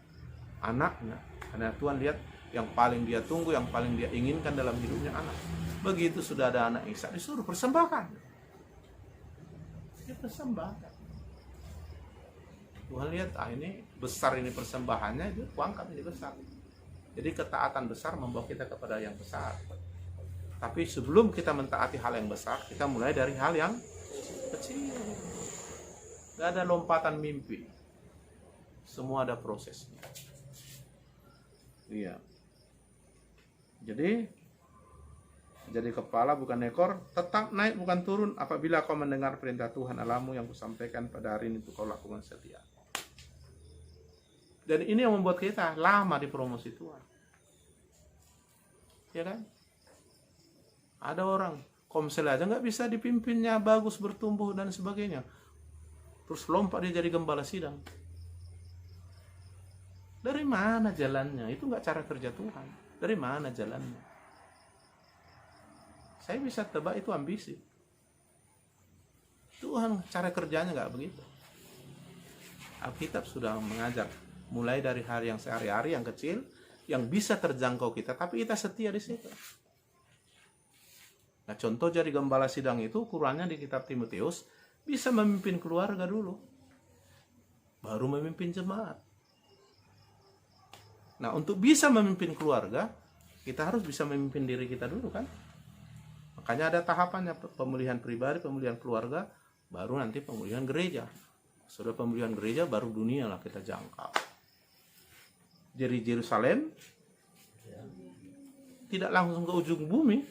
A: anaknya. Karena Tuhan lihat yang paling dia tunggu, yang paling dia inginkan dalam hidupnya anak. Begitu sudah ada anak Ishak, disuruh persembahkan. Dia persembahkan. Tuhan lihat, ini besar ini persembahannya, dia angkat ini besar. Jadi ketaatan besar membawa kita kepada yang besar. Tapi sebelum kita mentaati hal yang besar, kita mulai dari hal yang kecil. Gak ada lompatan mimpi. Semua ada prosesnya. Iya. Jadi kepala bukan ekor, tetap naik bukan turun apabila kau mendengar perintah Tuhan Allahmu yang kusampaikan pada hari ini untuk kau lakukan setia. Dan ini yang membuat kita lama di promosi Tuhan. Ya kan? Ada orang komsel aja nggak bisa dipimpinnya bagus, bertumbuh dan sebagainya. Terus lompat dia jadi gembala sidang. Dari mana jalannya? Itu nggak cara kerja Tuhan. Dari mana jalannya? Saya bisa tebak itu ambisi. Tuhan cara kerjanya nggak begitu. Alkitab sudah mengajar mulai dari hari yang sehari-hari yang kecil yang bisa terjangkau kita, tapi kita setia di situ. Nah, contoh jadi gembala sidang itu ukurannya di kitab Timotius bisa memimpin keluarga dulu, baru memimpin jemaat. Nah, untuk bisa memimpin keluarga, kita harus bisa memimpin diri kita dulu kan. Makanya ada tahapannya, pemulihan pribadi, pemulihan keluarga, baru nanti pemulihan gereja. Sudah pemulihan gereja, baru dunia lah kita jangkau. Jadi Yerusalem tidak langsung ke ujung bumi,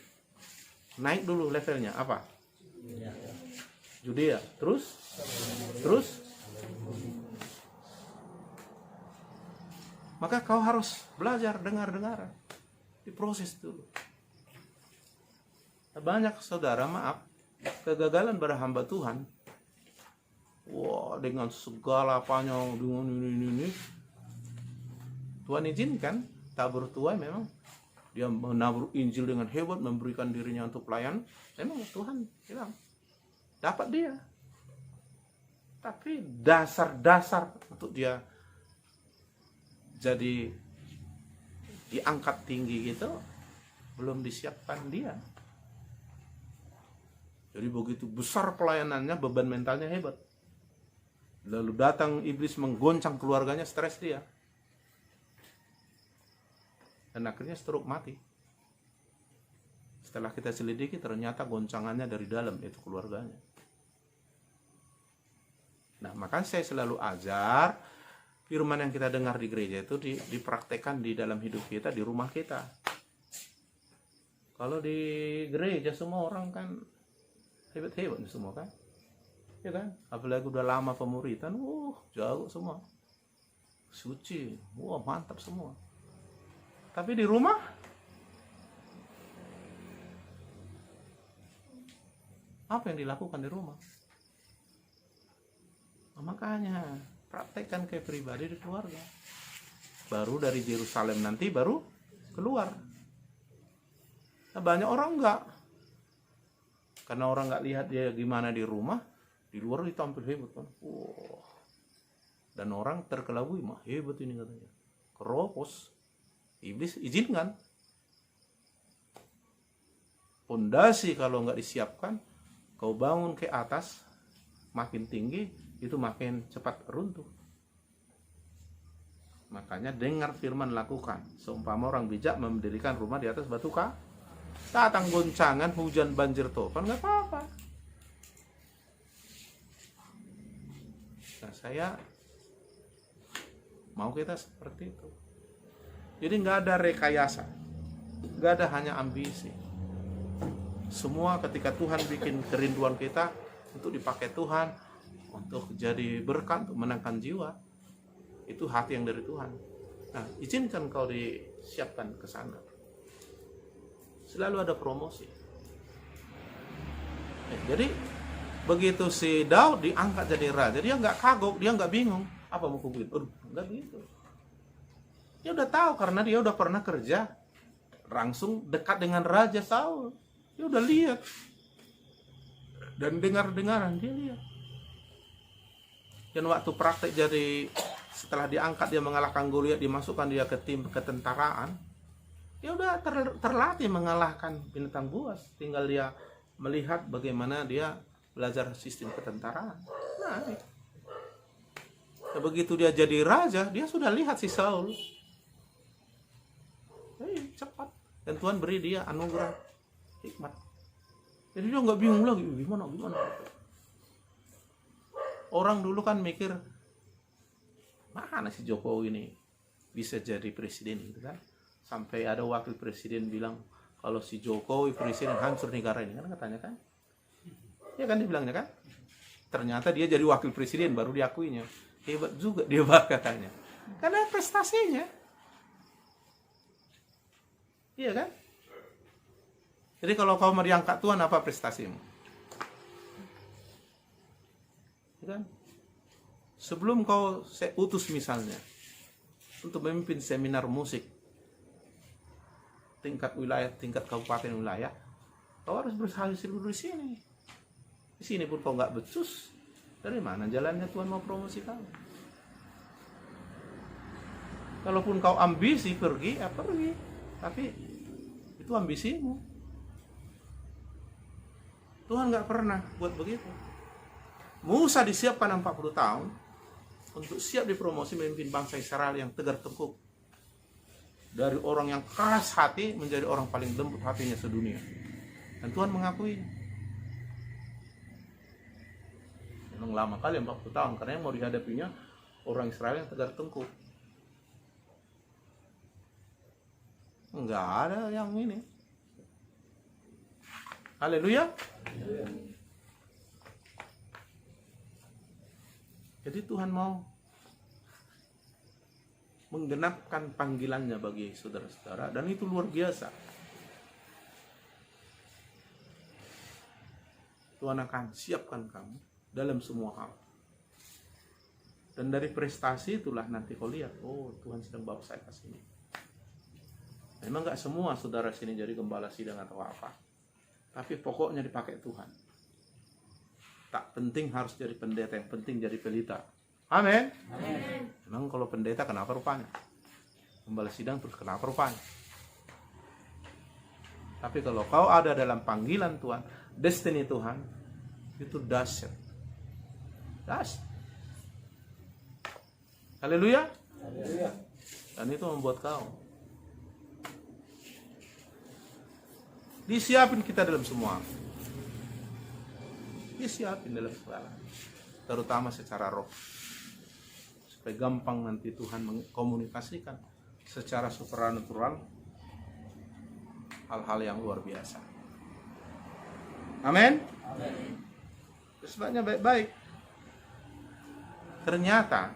A: naik dulu levelnya apa? Judea, terus maka kau harus belajar dengar-dengaran, diproses dulu. Banyak saudara, maaf, kegagalan pada hamba Tuhan. Wah, dengan segala apanya, dengan ini. Tuhan izinkan, tabur tuai memang. Dia menabur Injil dengan hebat, memberikan dirinya untuk pelayan. Memang Tuhan bilang, dapat dia. Tapi dasar-dasar untuk dia jadi diangkat tinggi gitu belum disiapkan dia. Jadi begitu besar pelayanannya, beban mentalnya hebat. Lalu datang iblis menggoncang keluarganya, stres dia. Dan akhirnya stroke, mati. Setelah kita selidiki ternyata goncangannya dari dalam, itu keluarganya. Nah, makanya saya selalu ajar firman yang kita dengar di gereja itu dipraktekkan di dalam hidup kita, di rumah kita. Kalau di gereja semua orang kan hebat-hebat semua kan, ya kan? Apalagi udah lama pemuritan, jago semua, suci, mantap semua. Tapi di rumah, apa yang dilakukan di rumah? Nah, makanya praktekkan ke pribadi di keluarga. Baru dari Yerusalem nanti baru keluar. Nah, banyak orang enggak. Karena orang enggak lihat dia gimana di rumah, di luar ditampil hebat kan. Dan orang terkelabui, mah hebat ini katanya. Keropos. Iblis izinkan. Pondasi kalau enggak disiapkan, kau bangun ke atas, makin tinggi, itu makin cepat runtuh. Makanya dengar firman, lakukan. Seumpama orang bijak mendirikan rumah di atas batu kah? Datang goncangan, hujan, banjir, topan, nggak apa-apa. Nah, saya mau kita seperti itu. Jadi nggak ada rekayasa, nggak ada hanya ambisi. Semua ketika Tuhan bikin kerinduan kita untuk dipakai Tuhan, untuk jadi berkat, untuk menangkan jiwa, itu hati yang dari Tuhan. Nah, izinkan kau disiapkan ke sana. Selalu ada promosi. Jadi begitu si Daud diangkat jadi raja, dia nggak kagok, dia nggak bingung, apa mau kubuin? Nggak begitu. Dia udah tahu karena dia udah pernah kerja langsung dekat dengan Raja Saul. Dia udah lihat dan dengar-dengaran dia lihat. Dan waktu praktek jadi setelah diangkat dia mengalahkan Goliat, dimasukkan dia ke tim ketentaraan, dia udah terlatih mengalahkan binatang buas. Tinggal dia melihat bagaimana dia belajar sistem ketentaraan. Nah, begitu dia jadi raja, dia sudah lihat si Saul. Cepat. Dan Tuhan beri dia anugerah hikmat. Jadi dia nggak bingung lagi, gimana. Orang dulu kan mikir, mana si Jokowi ini bisa jadi presiden gitu kan. Sampai ada wakil presiden bilang, kalau si Jokowi presiden hancur negara ini kan katanya kan. Ya kan dibilangnya kan. Ternyata dia jadi wakil presiden baru diakuinya. Hebat juga dia katanya. Karena prestasinya. Iya kan? Jadi kalau kau mau diangkat Tuhan, apa prestasimu? Kan? Sebelum kau saya utus misalnya, untuk memimpin seminar musik tingkat wilayah, tingkat kabupaten wilayah, kau harus berhasil dulu di sini. Di sini pun kau nggak becus, dari mana jalannya Tuhan mau promosi kau? Kalaupun kau ambisi pergi, ya pergi. Tapi itu ambisimu. Tuhan nggak pernah buat begitu. Musa disiapkan 40 tahun untuk siap dipromosi memimpin bangsa Israel yang tegar tengkuk. Dari orang yang keras hati menjadi orang paling lembut hatinya sedunia. Dan Tuhan mengakui. Memang lama kali 40 tahun karena yang mau dihadapinya orang Israel yang tegar tengkuk. Enggak ada yang ini. Haleluya. Jadi Tuhan mau menggenapkan panggilannya bagi saudara-saudara, dan itu luar biasa. Tuhan akan siapkan kamu dalam semua hal. Dan dari prestasi itulah nanti kau lihat, oh Tuhan sedang bawa saya ke sini. Memang gak semua saudara sini jadi gembala sidang atau apa, tapi pokoknya dipakai Tuhan. Tak penting harus jadi pendeta, yang penting jadi pelita. Amin. Memang kalau pendeta kenapa rupanya? Gembala sidang terus kenapa rupanya? Tapi kalau kau ada dalam panggilan Tuhan, destiny Tuhan, itu dahsyat. Dahsyat. Haleluya. Dan itu membuat kau disiapin kita dalam semua. Disiapin dalam segala, terutama secara roh, supaya gampang nanti Tuhan mengkomunikasikan secara supranatural hal-hal yang luar biasa. Amin. Sebabnya baik-baik. Ternyata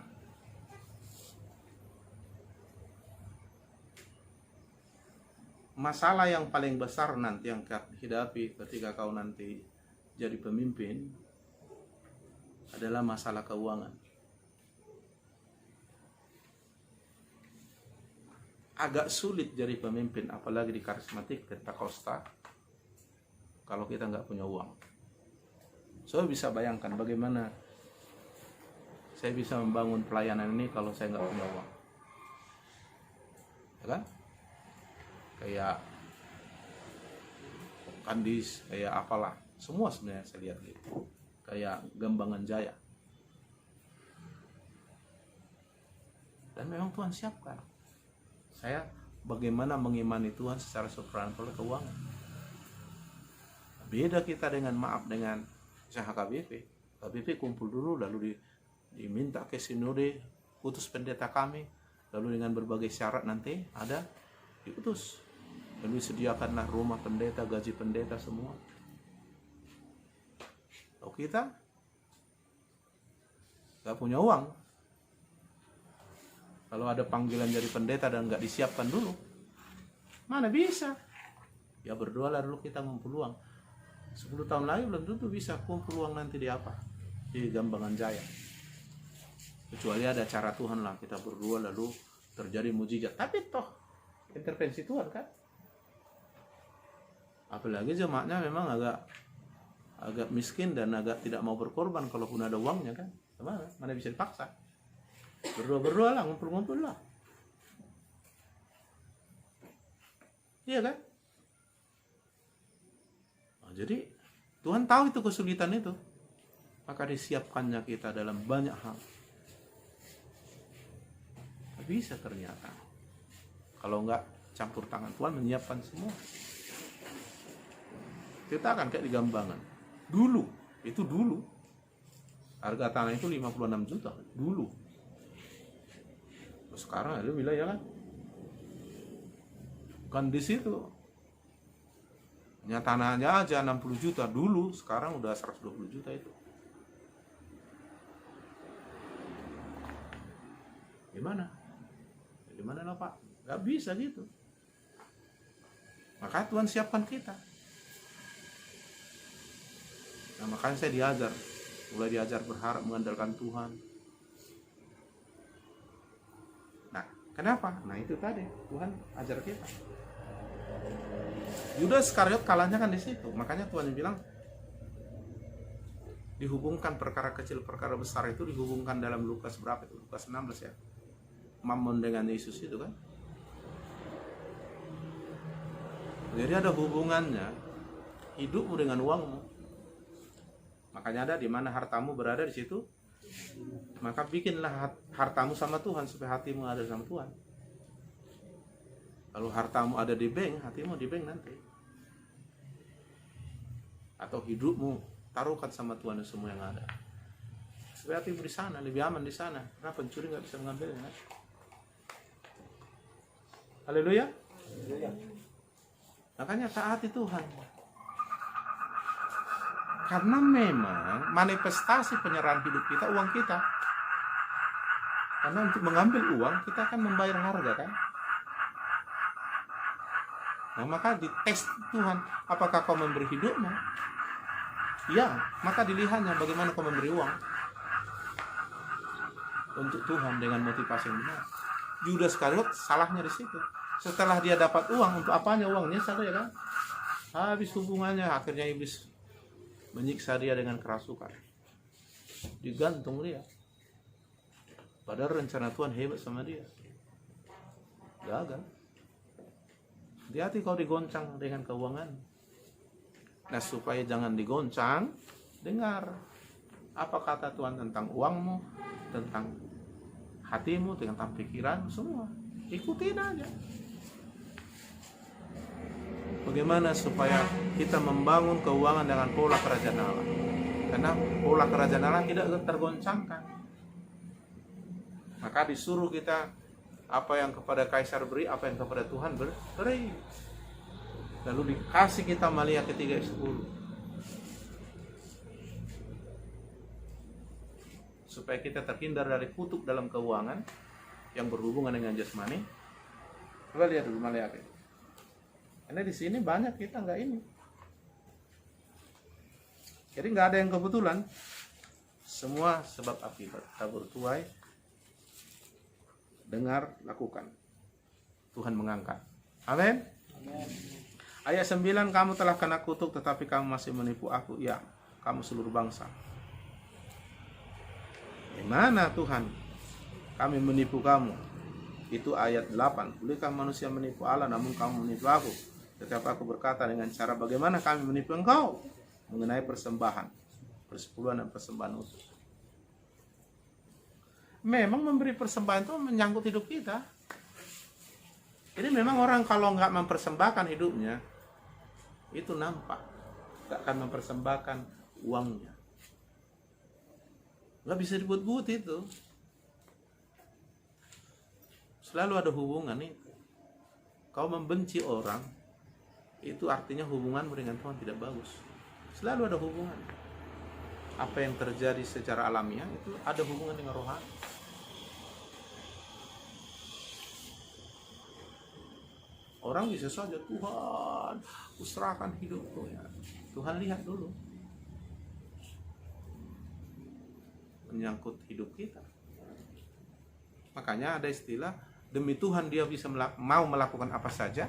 A: masalah yang paling besar nanti yang kau hadapi ketika kau nanti jadi pemimpin adalah masalah keuangan. Agak sulit jadi pemimpin, apalagi di karismatik Pentakosta, kalau kita nggak punya uang. Saya bisa bayangkan bagaimana saya bisa membangun pelayanan ini kalau saya nggak punya uang, ya kan? Kayak Kandis, kayak apalah, semua sebenarnya saya lihat gitu, kayak Gambangan Jaya. Dan memang Tuhan siapkan saya bagaimana mengimani Tuhan secara supranatural keuangan. Beda kita dengan dengan HKBP. HKBP kumpul dulu, lalu diminta ke sinode, utus pendeta kami, lalu dengan berbagai syarat nanti ada diutus. Lalu sediakanlah rumah pendeta, gaji pendeta semua. Kalau kita gak punya uang, kalau ada panggilan jadi pendeta dan gak disiapkan dulu, mana bisa? Ya berdoalah dulu kita ngumpul uang. 10 tahun lagi belum tentu bisa kumpul uang nanti di apa? Di Gambangan Jaya. Kecuali ada cara Tuhan lah, kita berdoa lalu terjadi mujizat. Tapi toh intervensi Tuhan kan? Apalagi jemaatnya memang agak miskin dan agak tidak mau berkorban kalaupun ada uangnya kan? Mana bisa dipaksa? Berdoa lah, ngumpul lah. Iya kan? Nah, jadi Tuhan tahu itu kesulitan itu, maka disiapkannya kita dalam banyak hal. Bisa ternyata kalau enggak campur tangan Tuhan menyiapkan semua. Kita akan kayak di Gambangan. Dulu harga tanah itu 56 juta dulu. Terus sekarang ada wilayah kan di situ. Tanahnya aja 60 juta dulu, sekarang udah 120 juta itu. Gimana lah Pak? Gak bisa gitu. Maka Tuhan siapkan kita. Nah, makanya saya mulai diajar berharap mengandalkan Tuhan. Nah, Kenapa? Nah itu tadi Tuhan ajar kita. Yudas Iskariot kalahnya kan di situ. Makanya Tuhan bilang dihubungkan perkara kecil perkara besar itu dihubungkan dalam Lukas berapa itu? Lukas 16 ya. Mammon dengan Yesus itu kan. Jadi ada hubungannya hidupmu dengan uangmu. Makanya ada di mana hartamu berada di situ. Maka bikinlah hartamu sama Tuhan supaya hatimu ada sama Tuhan. Kalau hartamu ada di bank, hatimu di bank nanti. Atau hidupmu taruhkan sama Tuhan semua yang ada. Supaya hatimu di sana, lebih aman di sana. Karena pencuri nggak bisa mengambilnya. Haleluya. Makanya taati Tuhan. Karena memang manifestasi penyerahan hidup kita uang kita. Karena untuk mengambil uang kita akan membayar harga kan. Nah maka dites Tuhan, apakah kau memberi hidupmu? Ya, maka dilihatnya bagaimana kau memberi uang untuk Tuhan dengan motivasi yang benar. Yudas Iskariot salahnya di situ. Setelah dia dapat uang, untuk apanya uangnya satu ya kan? Habis hubungannya, akhirnya iblis menyiksa dia dengan kerasukan. Digantung dia. Padahal rencana Tuhan hebat sama dia. Gagal. Hati-hati kau digoncang dengan keuangan. Nah supaya jangan digoncang, dengar apa kata Tuhan tentang uangmu, tentang hatimu, tentang pikiran, semua. Ikutin aja. Bagaimana supaya kita membangun keuangan dengan pola kerajaan Allah. Karena pola kerajaan Allah tidak tergoncangkan. Maka disuruh kita apa yang kepada kaisar beri, apa yang kepada Tuhan beri. Lalu dikasih kita Malia 3:10. Supaya kita terhindar dari kutuk dalam keuangan yang berhubungan dengan jasmani. Coba lihat dulu Malia. Karena di sini banyak kita nggak ini. Jadi nggak ada yang kebetulan. Semua sebab akibat. Tabur tuai. Dengar, lakukan. Tuhan mengangkat. Amin. Ayat 9, kamu telah kena kutuk tetapi kamu masih menipu aku. Ya, kamu seluruh bangsa. Gimana Tuhan? Kami menipu kamu. Itu ayat 8. Bolehkah manusia menipu Allah namun kamu menipu aku? Tetapi aku berkata dengan cara bagaimana kami menipu engkau? Mengenai persembahan. Persepuluhan dan persembahan utuh. Memang memberi persembahan itu menyangkut hidup kita. Jadi memang orang kalau nggak mempersembahkan hidupnya, itu nampak. Nggak akan mempersembahkan uangnya. Nggak bisa dibuat-buat itu. Selalu ada hubungan itu. Kau membenci orang, itu artinya hubunganmu dengan Tuhan tidak bagus. Selalu ada hubungan. Apa yang terjadi secara alamiah itu ada hubungan dengan rohani. Orang bisa saja Tuhan, userahkan hidupku ya. Tuhan lihat dulu. Menyangkut hidup kita. Makanya ada istilah demi Tuhan dia bisa mau melakukan apa saja,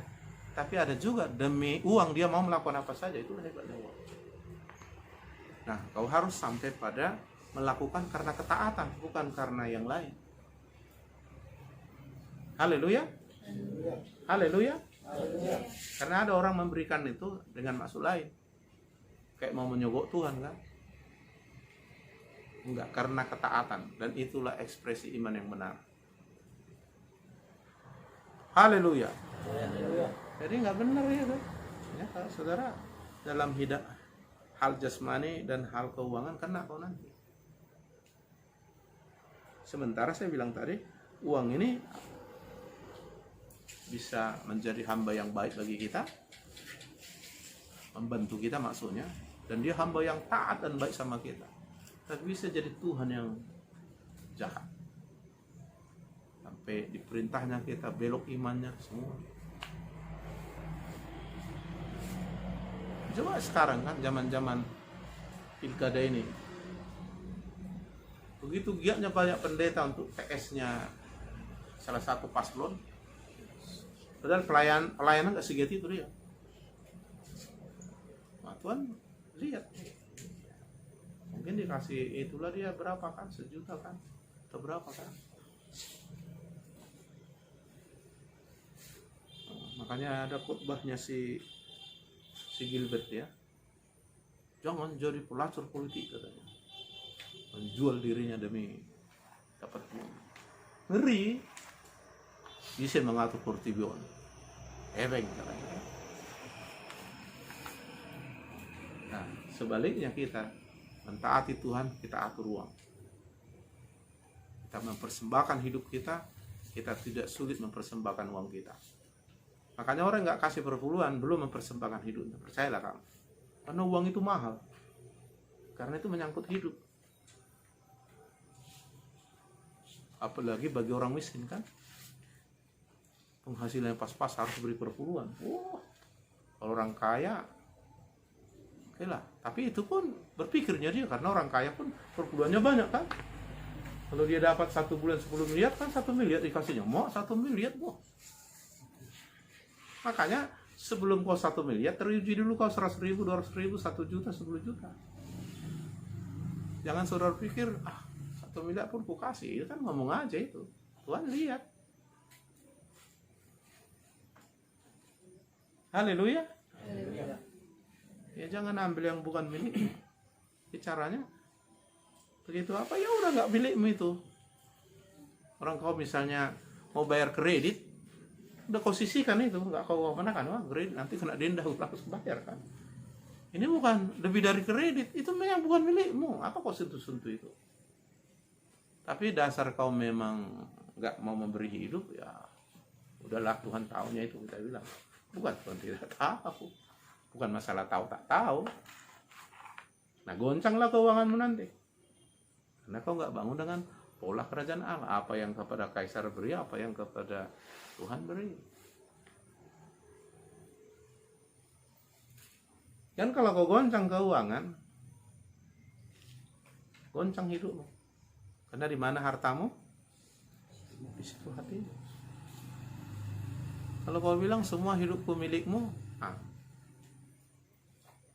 A: tapi ada juga demi uang dia mau melakukan apa saja. Itu hebatnya uang. Nah, kau harus sampai pada melakukan karena ketaatan, bukan karena yang lain. Haleluya. Haleluya. Karena ada orang memberikan itu dengan maksud lain. Kayak mau menyogok Tuhan kan? Enggak, karena ketaatan. Dan itulah ekspresi iman yang benar. Haleluya. Jadi nggak benar ya kan? Ya, saudara, dalam hidup hal jasmani dan hal keuangan kena kau nanti. Sementara saya bilang tadi, uang ini bisa menjadi hamba yang baik bagi kita, membantu kita maksudnya, dan dia hamba yang taat dan baik sama kita. Tapi bisa jadi Tuhan yang jahat. Sampai diperintahnya kita belok imannya semua. Coba sekarang kan zaman-zaman pilkada ini, begitu giatnya banyak pendeta untuk PS-nya salah satu paslon. Padahal pelayanan nggak segitu itu dia. Nah, Tuhan lihat, mungkin dikasih itulah dia berapa kan, 1 juta kan, atau berapa kan. Makanya ada khotbahnya si Gilbert ya, jangan jadi pelacur politik katanya, menjual dirinya demi dapat uang. Ngeri, bisa mengatur portibion, ebeng katanya. Nah, sebaliknya kita mentaati Tuhan, kita atur uang. Kita mempersembahkan hidup kita, kita tidak sulit mempersembahkan uang kita. Makanya orang nggak kasih perpuluhan belum mempersembahkan hidupnya. Percayalah kamu, karena uang itu mahal, karena itu menyangkut hidup. Apalagi bagi orang miskin kan, penghasilannya pas-pas harus beri perpuluhan. Wah, kalau orang kaya, oke lah. Tapi itu pun berpikirnya dia, karena orang kaya pun perpuluhannya banyak kan. Kalau dia dapat 1 bulan 10 miliar kan 1 miliar dikasihnya, mau 1 miliar wah. Makanya sebelum kau 1 miliar, teruji dulu kau 100.000, 200.000, 1 juta, 10 juta. Jangan saudara pikir, 1 miliar pun ku kasih. Itu kan ngomong aja itu. Tuhan lihat. Haleluya. Ya jangan ambil yang bukan milikmu. Caranya begitu apa, ya udah nggak milikmu itu. Orang kau misalnya mau bayar kredit, udah kau sisihkan itu, nggak kau kan, wah kredit nanti kena denda, langsung bayar kan. Ini bukan lebih dari kredit, itu memang bukan milikmu, apa kau sentuh-sentuh itu. Tapi dasar kau memang nggak mau memberi hidup, ya udahlah, Tuhan tahunya itu, kita bilang. Bukan Tuhan tidak tahu, bukan masalah tahu tak tahu. Nah, goncanglah keuanganmu nanti, karena kau nggak bangun dengan pola kerajaan Allah. Apa yang kepada kaisar beri, apa yang kepada Tuhan beri. Dan kalau kau goncang keuangan, goncang hidupmu. Karena di mana hartamu, di situ hatimu. Kalau kau bilang semua hidupku milikmu,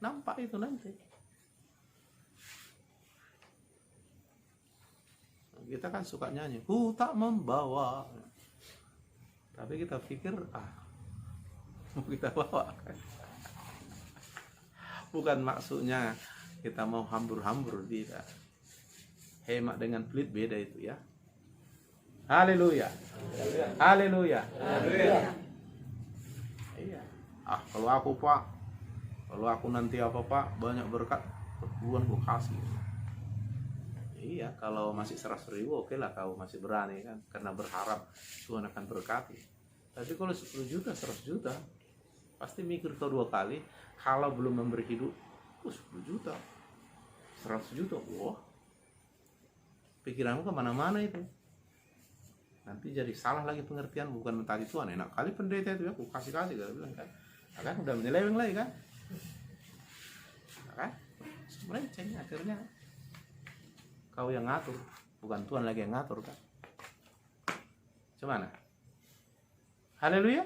A: nampak itu nanti. Kita kan suka nyanyi, ku tak membawa. Tapi kita pikir, mau kita bawa. Bukan maksudnya kita mau hambur-hambur, tidak. Hemat dengan pelit beda itu ya. Haleluya. Haleluya. Iya. Kalau aku Pak, kalau aku nanti apa Pak, banyak berkat, perpuluhan gue kasih. Iya, kalau masih 100.000 oke lah, kau masih berani kan, karena berharap Tuhan akan berkati. Tapi kalau 10 juta, 100 juta, pasti mikir kau 2 kali. Kalau belum memberi hidup, 10 juta, 100 juta, wah, pikiranmu kemana-mana itu. Nanti jadi salah lagi pengertian, bukan mentaati Tuhan. Enak kali pendeta itu ya, aku kasih-kasih kan, bilang kan, nah, kan udah menyeleweng lagi kan, nah, kan, melenceng akhirnya. Kau yang ngatur, bukan Tuhan lagi yang ngatur kan. Gimana? Haleluya.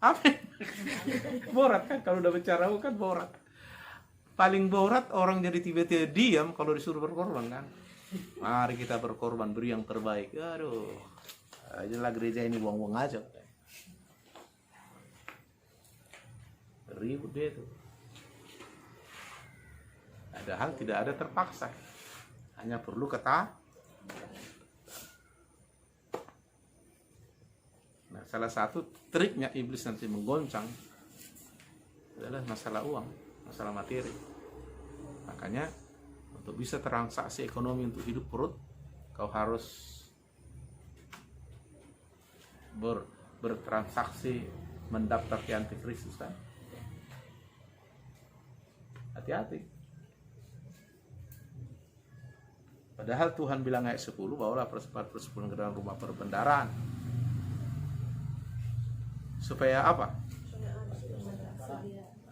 A: Amin. Borat kan, kalau udah bicara kan borat. Paling borat orang jadi tiba-tiba diam kalau disuruh berkorban kan. Mari kita berkorban, beri yang terbaik. Aduh, ajalah gereja ini buang-buang aja. Ribut dia tuh. Padahal tidak ada terpaksa. Hanya perlu kata. Nah, salah satu triknya iblis nanti menggoncang adalah masalah uang, masalah materi. Makanya untuk bisa transaksi ekonomi untuk hidup perut, kau harus bertransaksi mendaftar ke antikristus kan. Hati-hati. Padahal Tuhan bilang ayat 10, bawalah persepuluhan ke dalam rumah perbendaharaan. Supaya apa?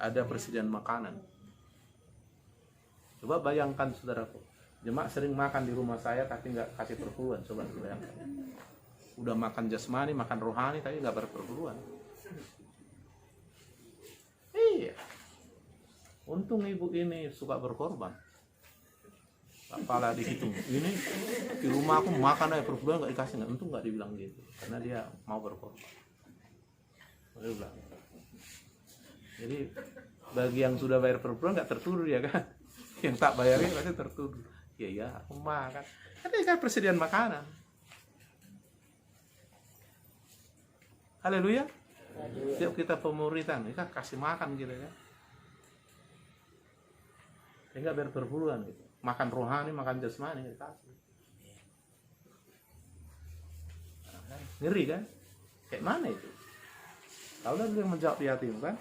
A: Ada persediaan makanan. Coba bayangkan saudaraku, jemaat sering makan di rumah saya tapi nggak kasih perpuluhan. Coba bayangkan. Udah makan jasmani, makan rohani, tapi nggak berperguruan. Iya. Untung ibu ini suka berkorban. Apalah dihitung. Ini di rumah aku makan aja perbulan nggak dikasih, nggak. Untung nggak dibilang gitu, karena dia mau berkorban. Dia bilang. Jadi bagi yang sudah bayar perbulan nggak tertuduh ya kan? Yang tak bayarin pasti tertuduh. Ya, aku makan. Kan dia kan persediaan makanan. Haleluya. Setiap kita pemuritan, kita kasih makan gitu kan. Dia nggak bayar perbulan gitu. Makan rohani, makan jasmani, dikasih. Ngeri kan? Kayak mana itu? Tahu lah yang menjawab di hatimu kan?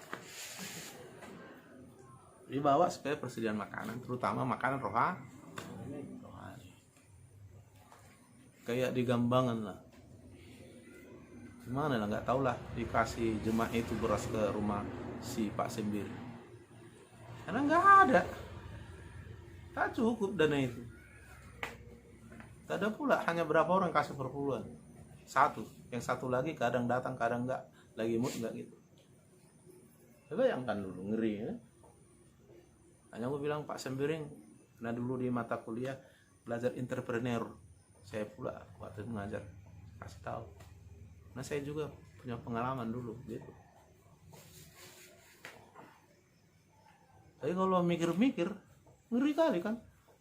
A: Dibawa supaya persediaan makanan, terutama makanan rohani. Kayak di Gambangan lah. Gimana lah, nggak tahu lah, dikasih jemaah itu beras ke rumah si Pak Sembiri. Karena nggak ada. Tak cukup dana itu. Tak ada pula, hanya berapa orang kasih per bulan. Satu. Yang satu lagi kadang datang, kadang enggak. Lagi mood enggak gitu. Bayangkan dulu, ngeri ya. Hanya aku bilang, Pak Sembiring, karena dulu di mata kuliah belajar entrepreneur. Saya pula waktu itu mengajar, kasih tahu. Nah saya juga punya pengalaman dulu gitu. Tapi kalau mikir-mikir, ngeri kali kan,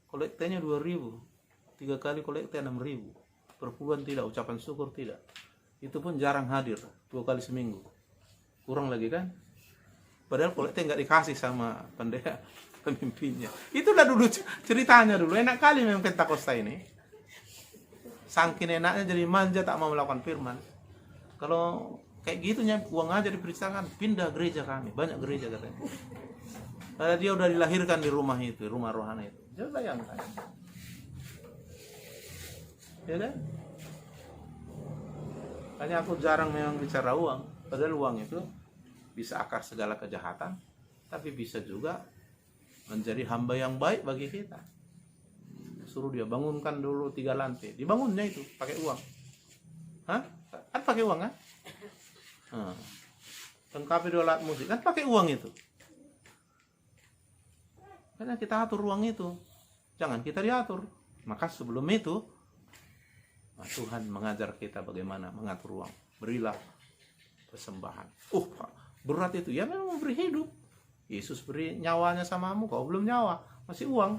A: kolektenya 2.000, 3 kali kolekte 6.000, per bulan tidak, ucapan syukur tidak, itu pun jarang hadir, 2 kali seminggu, kurang lagi kan, padahal kolekte nggak dikasih sama pendeta pemimpinnya. Itulah dulu ceritanya dulu, enak kali memang Pentakosta ini, saking enaknya jadi manja tak mau melakukan firman. Kalau kayak gitunya uang aja diperiksakan, pindah gereja kami, banyak gereja katanya. Karena dia udah dilahirkan di rumah itu, rumah rohani itu. Coba bayangkan. Ya kan? Hanya aku jarang memang bicara uang. Padahal uang itu bisa akar segala kejahatan, tapi bisa juga menjadi hamba yang baik bagi kita. Suruh dia bangunkan dulu 3 lantai. Dibangunnya itu pakai uang. Hah? Kan pakai uang kan? Lengkapi 2 alat musik. Kan pakai uang itu. Karena kita atur ruang itu, jangan kita diatur. Maka sebelum itu, Tuhan mengajar kita bagaimana mengatur ruang. Berilah persembahan. Pak, berat itu. Ya memang memberi hidup. Yesus beri nyawanya samamu, kau belum nyawa, masih uang.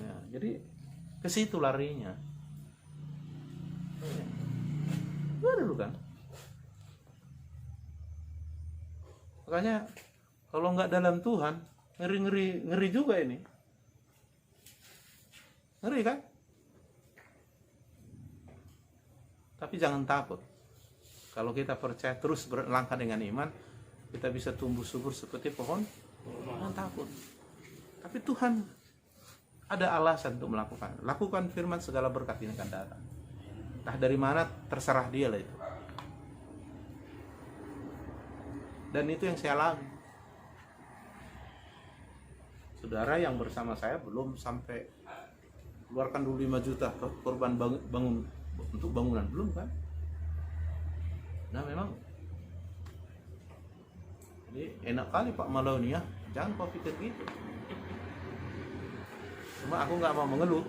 A: Ya, jadi ke situ larinya. Ya dulu kan. Makanya kalau nggak dalam Tuhan, ngeri juga ini. Ngeri kan? Tapi jangan takut. Kalau kita percaya terus berlangkah dengan iman, kita bisa tumbuh subur seperti pohon. Jangan takut. Tapi Tuhan ada alasan untuk melakukan. Lakukan firman, segala berkat ini akan datang. Entah dari mana, terserah dia lah itu. Dan itu yang saya alami. Saudara yang bersama saya belum sampai keluarkan dulu 5 juta korban bangun untuk bangunan, belum kan? Nah memang jadi enak kali Pak Malauni ya, jangan kau pikir gitu. Cuma aku nggak mau mengeluh.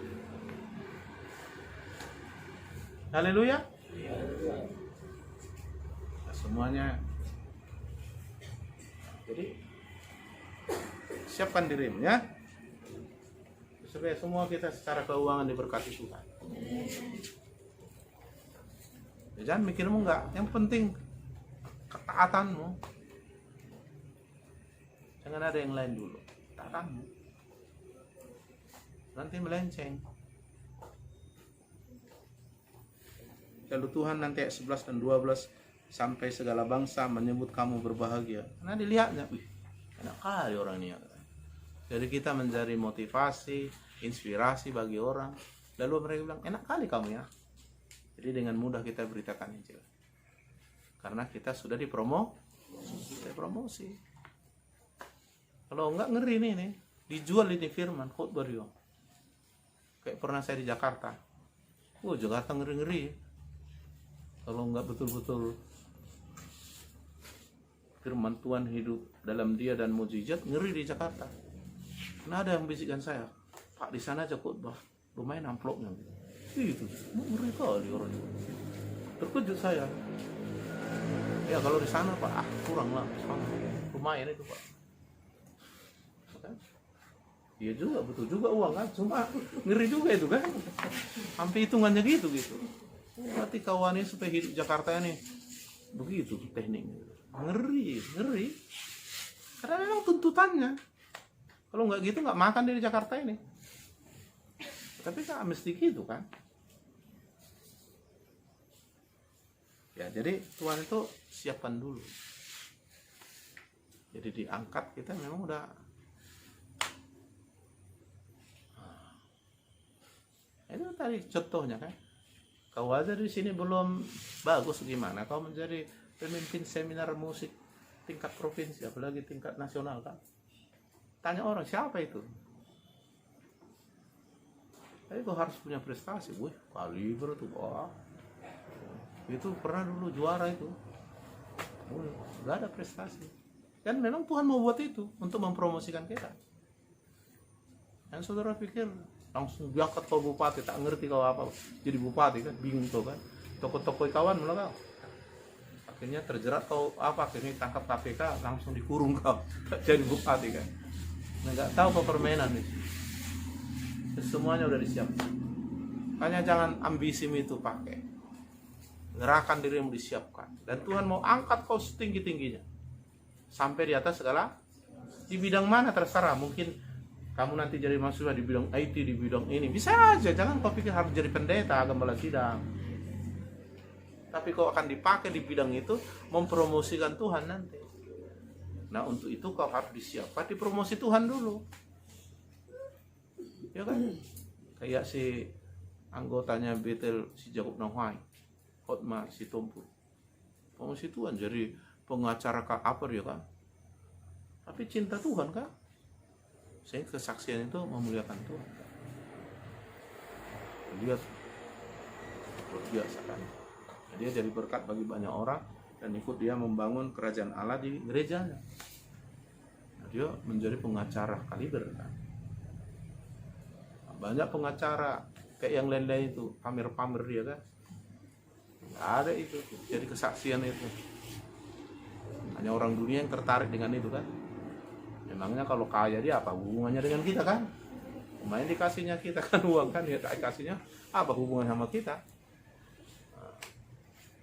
A: Haleluya. Nah, semuanya. Jadi siapkan dirimu ya, supaya semua kita secara keuangan diberkati Tuhan. Ya, jangan mikirmu enggak, yang penting ketaatanmu. Jangan ada yang lain dulu, ketaatanmu. Nanti melenceng. Lalu Tuhan nanti ayat 11 dan 12, sampai segala bangsa menyebut kamu berbahagia. Karena dilihatnya, enak kali orang ini. Jadi kita menjadi motivasi, inspirasi bagi orang. Lalu mereka bilang, enak kali kamu ya. Jadi dengan mudah kita beritakan Injil. Karena kita sudah dipromosi. Kalau enggak ngeri nih, dijual ini firman, khotbah dia. Kayak pernah saya di Jakarta, Oh, Jakarta ngeri-ngeri. Kalau nggak betul-betul firman Tuhan hidup dalam dia dan mukjizat, ngeri di Jakarta. Karena ada yang bisikkan saya, Pak, di sana aja khotbah, lumayan amplopnya. Itu, ngeri kali orangnya. Terkejut saya. Ya kalau di sana Pak, kurang lah, lumayan itu Pak. Iya juga, betul juga uang kan, cuma ngeri juga itu kan. Sampai hitungannya gitu. Berarti kawannya supaya hidup Jakarta ini begitu tekniknya. Ngeri. Karena memang tuntutannya. Kalau nggak gitu nggak makan dari Jakarta ini. Tapi kan mesti gitu kan. Ya jadi Tuhan itu siapkan dulu. Jadi diangkat kita memang udah. Itu tadi contohnya kan. Kau aja di sini belum bagus gimana? Kau menjadi pemimpin seminar musik tingkat provinsi, apalagi tingkat nasional kan? Tanya orang siapa itu? Tapi kau harus punya prestasi, wih, kaliber tuh, wah. Itu pernah dulu juara itu, nggak ada prestasi. Dan memang Tuhan mau buat itu untuk mempromosikan kita. Dan saudara pikir langsung diangkat kau bupati, tak ngerti kau apa jadi bupati kan, bingung tuh kan, toko-toko kawan malah kau akhirnya terjerat kau apa, akhirnya tangkap KPK, langsung dikurung kau jadi bupati kan. Nggak tahu kau permainan itu, semuanya udah disiapkan. Hanya jangan ambisimu itu pakai, gerakan dirimu disiapkan, dan Tuhan mau angkat kau setinggi-tingginya sampai di atas segala, di bidang mana terserah. Mungkin kamu nanti jadi mahasiswa di bidang IT, di bidang ini, bisa aja. Jangan kau pikir harus jadi pendeta, gembala sidang. Tapi kau akan dipakai di bidang itu mempromosikan Tuhan nanti. Nah untuk itu kau harus disiapkan dipromosi Tuhan dulu. Ya kan? Kayak si anggotanya Betel, si Jacob Nahwai, Hotma, si Tompu. Promosi Tuhan jadi pengacara apa dia kan? Tapi cinta Tuhan kan? Sehingga kesaksian itu memuliakan Tuhan. Lihat luar biasa kan. Dia jadi berkat bagi banyak orang dan ikut dia membangun kerajaan Allah di gerejanya. Nah, dia menjadi pengacara kaliber kan. Banyak pengacara kayak yang lain-lain itu pamer-pamer dia kan. Nggak ada itu, jadi kesaksian itu. Hanya orang dunia yang tertarik dengan itu kan. Memangnya kalau kaya dia apa hubungannya dengan kita kan? Lumayan dikasihnya kita kan uang kan, ya kasihnya apa hubungan sama kita?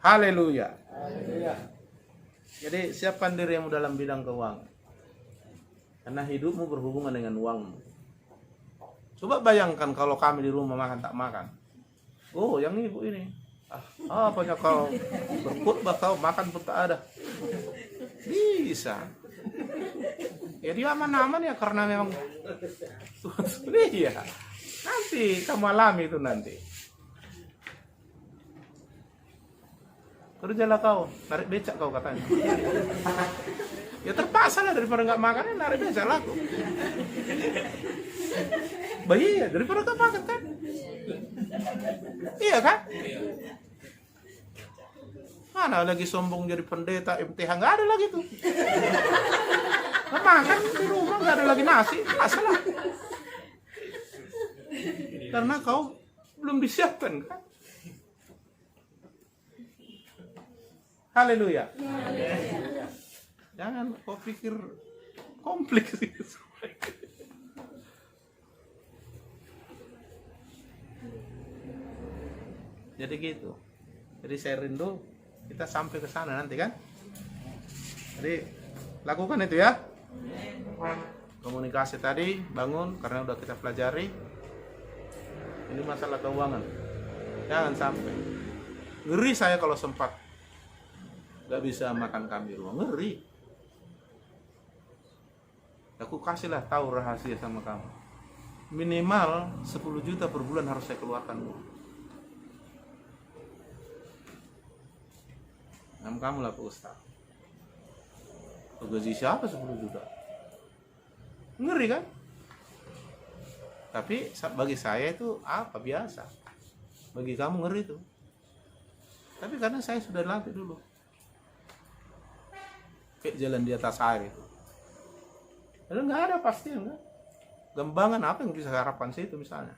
A: Haleluya. Jadi siapkan dirimu dalam bidang keuangan. Karena hidupmu berhubungan dengan uangmu. Coba bayangkan kalau kami di rumah makan tak makan. Oh, yang ibu ini. Apanya kau berkhotbah kau makan pun tak ada. Bisa. Ya dia aman-aman ya karena memang iya. Nanti kamu alami itu nanti. Kerjalah kau, narik becak kau katanya. Ya terpaksa lah, daripada nggak makan ya narik becak laku. Bayi ya daripada nggak makan kan? Iya kan? Mana lagi sombong jadi pendeta MTH, nggak ada lagi tuh. Nggak makan di rumah, nggak ada lagi nasi, masalah. Karena kau belum disiapkan kan? Haleluya. Jangan kau pikir kompleks itu. Jadi gitu. Jadi saya rindu kita sampai ke sana nanti kan. Jadi lakukan itu ya. Komunikasi tadi bangun karena udah kita pelajari. Ini masalah keuangan. Jangan sampai. Ngeri saya kalau sempat gak bisa makan kambing rumah, ngeri. Aku kasihlah tahu rahasia sama kamu. Minimal 10 juta per bulan harus saya keluarkan dulu. Nama kamu lah Pak Ustaz. Gaji siapa 10 juta? Ngeri kan? Tapi bagi saya itu apa biasa. Bagi kamu ngeri tuh. Tapi karena saya sudah latih dulu. Kayak jalan di atas air itu. Lalu nggak ada pasti enggak. Gambangan apa yang bisa harapan situ misalnya.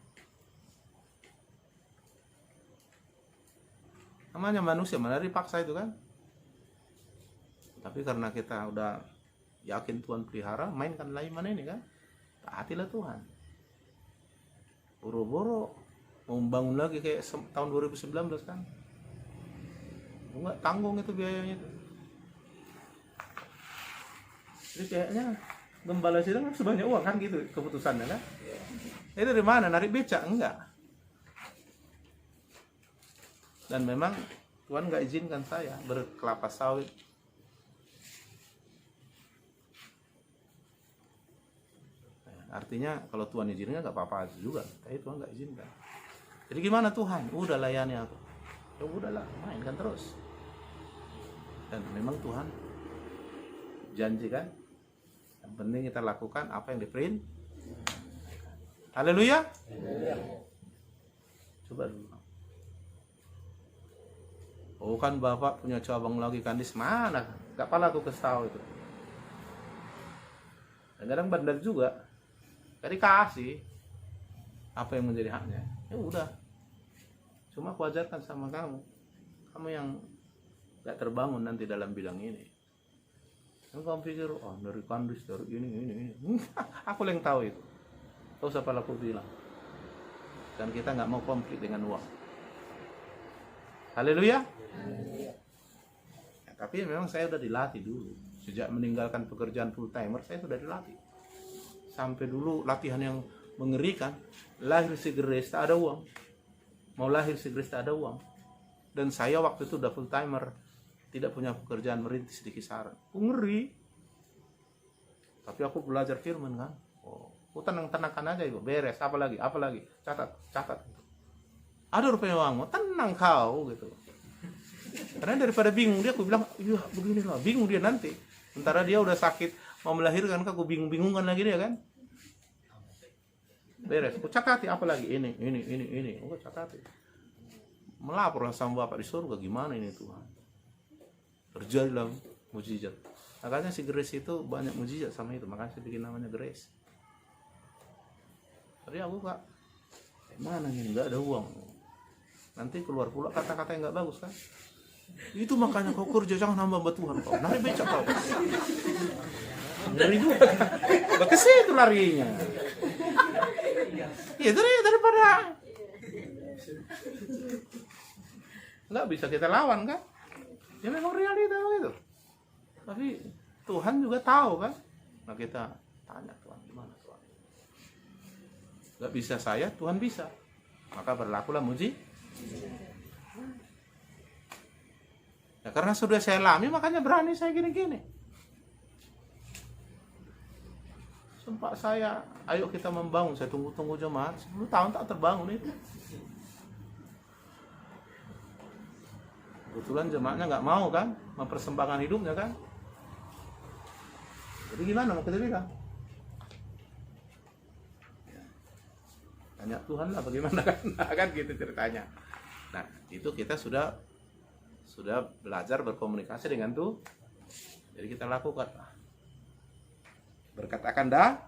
A: Namanya manusia, mana dipaksa itu kan. Tapi karena kita udah yakin Tuhan pelihara, mainkan lagi mana ini kan. Taatilah Tuhan. Boro-boro mau membangun lagi kayak tahun 2019 kan. Enggak tanggung itu biayanya itu. Jadi kayaknya gembala sidang harus banyak uang kan gitu keputusannya kan. Itu dari mana? Narik becak? Enggak. Dan memang Tuhan nggak izinkan saya berkelapa sawit. Artinya kalau Tuhan izinkan nggak apa-apa juga, tapi Tuhan nggak izinkan. Jadi gimana Tuhan? Udah layani aku. Ya udahlah, mainkan terus. Dan memang Tuhan janjikan. Yang penting kita lakukan apa yang diperintah. Haleluya. Coba dulu. Oh kan Bapak punya cabang lagi kandis mana? Gak pala aku kasih tahu itu. Kadang bandar juga. Jadi kasih apa yang menjadi haknya. Ya udah. Cuma aku ajarkan sama kamu. Kamu yang gak terbangun nanti dalam bidang ini. Kamu pikir, oh dari kandis, dari ini. Aku yang tahu itu. Tahu siapa aku bilang. Dan kita nggak mau konflik dengan uang. Haleluya. Ya, tapi memang saya sudah dilatih dulu. Sejak meninggalkan pekerjaan full timer, saya sudah dilatih. Sampai dulu latihan yang mengerikan. Lahir si Grace tak ada uang. Mau lahir si Grace tak ada uang. Dan saya waktu itu udah full timer. Tidak punya pekerjaan merintis di kisaran. Ngeri. Tapi aku belajar firman kan. Oh, tenang-tenangkan aja ibu. Beres. Apa lagi? Catat. Ada rupanya uangmu. Tenang kau gitu. Karena daripada bingung dia, aku bilang, iya beginilah. Bingung dia nanti. Sementara dia udah sakit mau melahirkan, aku bingung-bingungan lagi dia kan. Beres. Aku catati apa lagi? Ini. Aku catati. Melapor sama Bapak di surga, gimana ini Tuhan? Terjadilah mujizat. Makanya si Grace itu banyak mujizat sama itu. Makanya saya bikin namanya Grace. Tapi aku gak, mana ini nggak ada uang. Nanti keluar pula kata-kata yang nggak bagus kan. Itu makanya kau kerja jangan nambah Tuhan kau. Nari becak kau. Dari juga. Ke situ larinya. Ya daripada nggak bisa kita lawan kan. Ya memang realita itu. Tapi Tuhan juga tahu kan. Nah kita tanya Tuhan gimana Tuhan. Gak bisa saya, Tuhan bisa. Maka berlakulah muji. Ya karena sudah saya alami makanya berani saya gini-gini. Sempat saya, ayo kita membangun. Saya tunggu-tunggu jemaat 10 tahun tak terbangun itu. Kebetulan jemaatnya nggak mau kan mempersembahkan hidupnya kan. Jadi gimana mau kita bilang? Tanya Tuhan lah bagaimana kan gitu ceritanya. Nah itu kita sudah belajar berkomunikasi dengan Tuhan. Jadi kita lakukan. Berkatakan dah.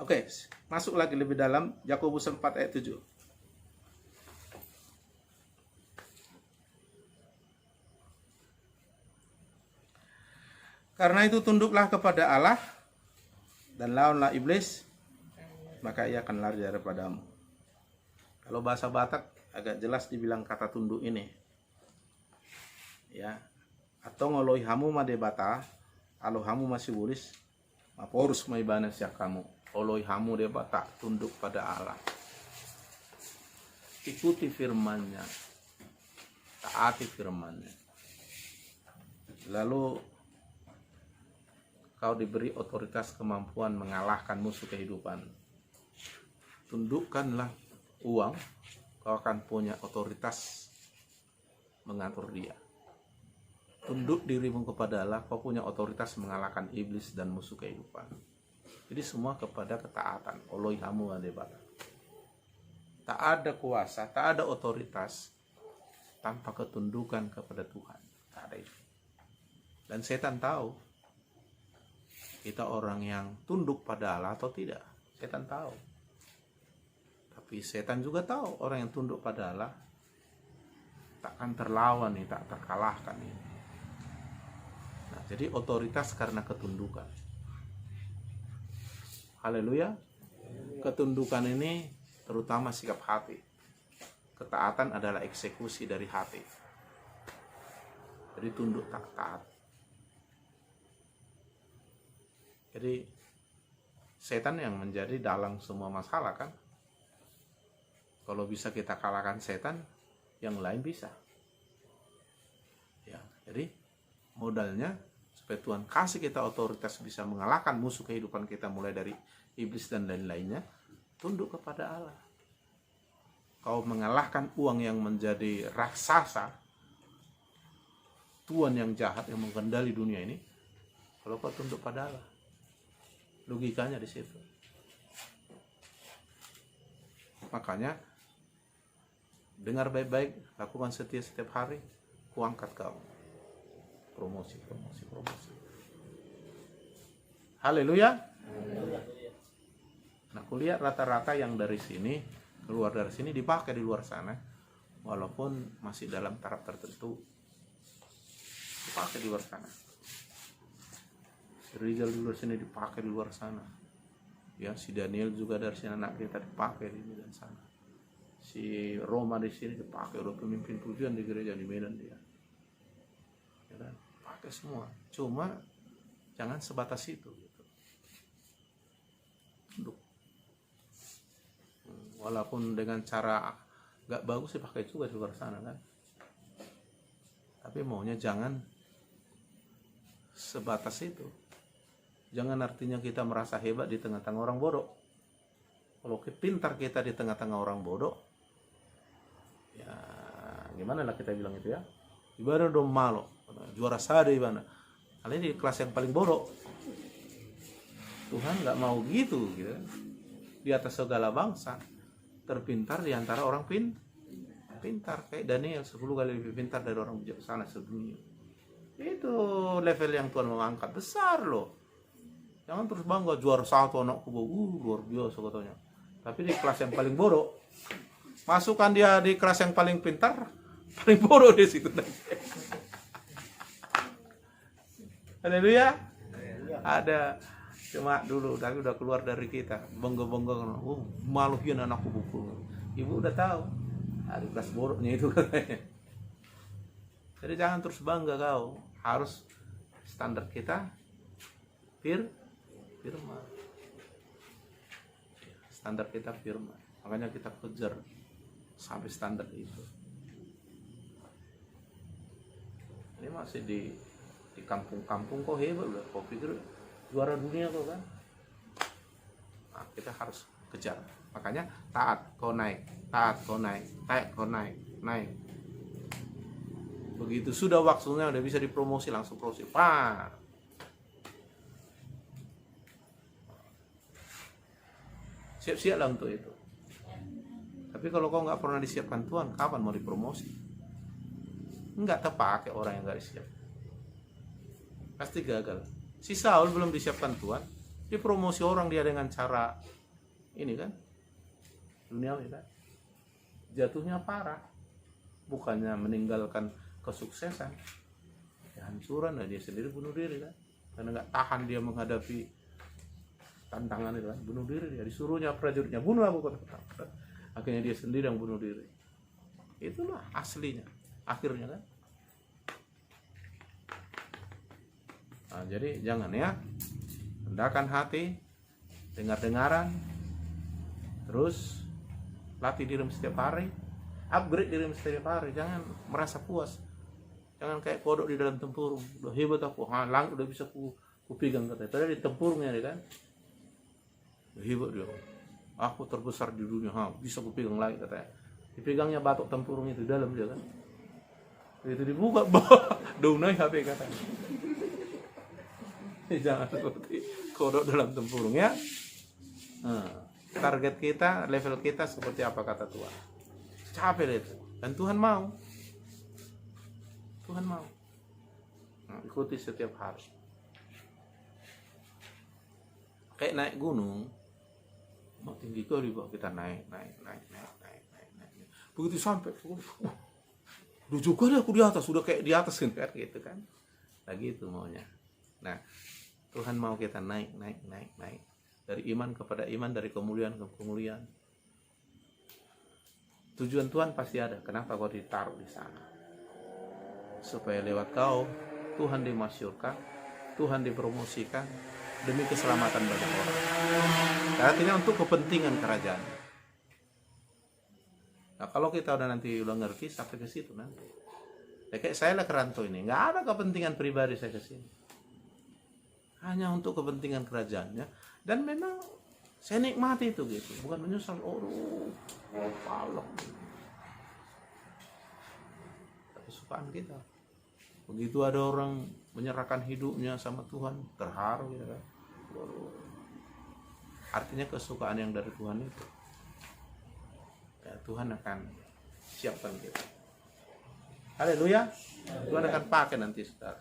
A: Oke, masuk lagi lebih dalam Yakobus 4 ayat 7. Karena itu tunduklah kepada Allah dan lawanlah iblis, maka ia akan lari daripadamu. Kalau bahasa Batak agak jelas dibilang kata tunduk ini. Ya. Atau ngoloi hamu made bata, alo hamu masih bulis, maporus maibana siak kamu. Oloi hamu de bata, tunduk pada Allah. Ikuti firman-Nya. Taati firman-Nya. Lalu kau diberi otoritas kemampuan mengalahkan musuh kehidupan. Tundukkanlah uang, kau akan punya otoritas mengatur dia. Tunduk dirimu kepada Allah, kau punya otoritas mengalahkan iblis dan musuh kehidupan. Jadi semua kepada ketaatan. Oloi hamu adebata. Tak ada kuasa, tak ada otoritas tanpa ketundukan kepada Tuhan. Tak ada itu. Dan setan tahu kita orang yang tunduk pada Allah atau tidak. Setan tahu. Tapi setan juga tahu orang yang tunduk pada Allah takkan terlawan nih, tak terkalahkan nih. Nah, jadi otoritas karena ketundukan. Haleluya. Ketundukan ini terutama sikap hati. Ketaatan adalah eksekusi dari hati. Jadi tunduk tak taat. Jadi setan yang menjadi dalang semua masalah kan. Kalau bisa kita kalahkan setan, yang lain bisa. Ya, jadi modalnya supaya Tuhan kasih kita otoritas bisa mengalahkan musuh kehidupan kita mulai dari iblis dan lain-lainnya, tunduk kepada Allah. Kau mengalahkan uang yang menjadi raksasa, tuan yang jahat yang mengendali dunia ini, kalau kau tunduk pada Allah. Logikanya di situ. Makanya dengar baik-baik, lakukan setia setiap hari, kuangkat kau. Promosi. Haleluya. Nah, kulihat rata-rata yang dari sini keluar dari sini dipakai di luar sana, walaupun masih dalam taraf tertentu, dipakai di luar sana. Si Rizal di luar sini dipakai di luar sana. Ya, si Daniel juga dari sini anak kita dipakai di Medan sana. Si Roma di sini dipakai, udah pemimpin pujian di gereja di Medan dia. Ya kan? Pakai semua. Cuma jangan sebatas itu. Gitu. Tunduk. Walaupun dengan cara gak bagus dipakai juga di luar sana kan. Tapi maunya jangan sebatas itu. Jangan artinya kita merasa hebat di tengah-tengah orang bodoh. Kalau pintar kita di tengah-tengah orang bodoh, ya gimana lah kita bilang itu ya. Ibarat dong malo, juara sade ibarat. Kali ini di kelas yang paling bodoh. Tuhan nggak mau gitu. Di atas segala bangsa, terpintar di antara orang pintar. Kayak Daniel 10 kali lebih pintar dari orang bijaksana sedunia. Itu level yang Tuhan mau angkat, besar loh. Jangan terus bangga juara 1 anakku, luar biasa katanya. Tapi di kelas yang paling bodoh, masukkan dia di kelas yang paling pintar, paling bodoh di situ. Haleluya. Ada cuma dulu, tapi udah keluar dari kita, bangga-bangga, malu pian anakku buku. Ibu udah tahu, ada kelas bodohnya itu katanya. Jadi jangan terus bangga kau, harus standar kita firman. Standar kita firman. Makanya kita kejar sampai standar itu. Ini masih di kampung-kampung kok hebat udah. Kau pikir juara dunia kok kan? Nah, kita harus kejar. Makanya taat kau naik, taat kau naik, taat kau naik. Begitu sudah waktunya udah bisa dipromosi langsung promosi. Siap-siap lah untuk itu. Tapi kalau kau nggak pernah disiapkan Tuhan, kapan mau dipromosi? Nggak terpakai orang yang nggak disiap. Pasti gagal. Si Saul belum disiapkan Tuhan, dipromosi orang dia dengan cara ini kan, duniawi kan. Jatuhnya parah. Bukannya meninggalkan kesuksesan, kehancuran, dan dia sendiri bunuh diri kan. Karena nggak tahan dia menghadapi tantangan itu kan, bunuh diri dia, disuruhnya prajuritnya bunuh aku kata. Akhirnya dia sendiri yang bunuh diri. Itulah aslinya akhirnya kan. Nah, jadi jangan ya, rendahkan hati, dengar-dengaran, terus latih diri setiap hari, upgrade diri setiap hari. Jangan merasa puas, jangan kayak kodok di dalam tempurung, udah hebat aku, langit udah bisa ku pegang katanya. Padahal di tempurungnya dia kan hebat dia, aku terbesar di dunia, bisa ku pegang langit katanya. Dipegangnya batok tempurung itu dalam dia kan. Itu dibuka, daun naik HP katanya. Jangan seperti kodok dalam tempurung ya. Nah, target kita, level kita seperti apa kata Tuhan. Capek itu. Dan Tuhan mau. Tuhan mau. Nah, ikuti setiap hari. Kayak naik gunung, mau tinggi kok di bawah kita naik. Begitu sampai, udah juga deh aku di atas, sudah kayak di atas kan gitu kan. Nah gitu maunya. Nah, Tuhan mau kita naik. Dari iman kepada iman, dari kemuliaan ke kemuliaan. Tujuan Tuhan pasti ada. Kenapa kau ditaruh di sana? Supaya lewat kau, Tuhan dimasyurkan, Tuhan dipromosikan, demi keselamatan banyak orang. Artinya untuk kepentingan kerajaan. Nah kalau kita udah ngerti sampai ke situ nanti. Ya, kayak saya lah kerantau ini, nggak ada kepentingan pribadi saya ke sini. Hanya untuk kepentingan kerajaannya. Dan memang saya nikmati itu gitu, bukan menyesal. Palok. Kesukaan kita. Begitu ada orang menyerahkan hidupnya sama Tuhan, terharu gitu kan. Artinya kesukaan yang dari Tuhan itu, ya, Tuhan akan siapkan kita. Haleluya. Tuhan akan pakai nanti saudara.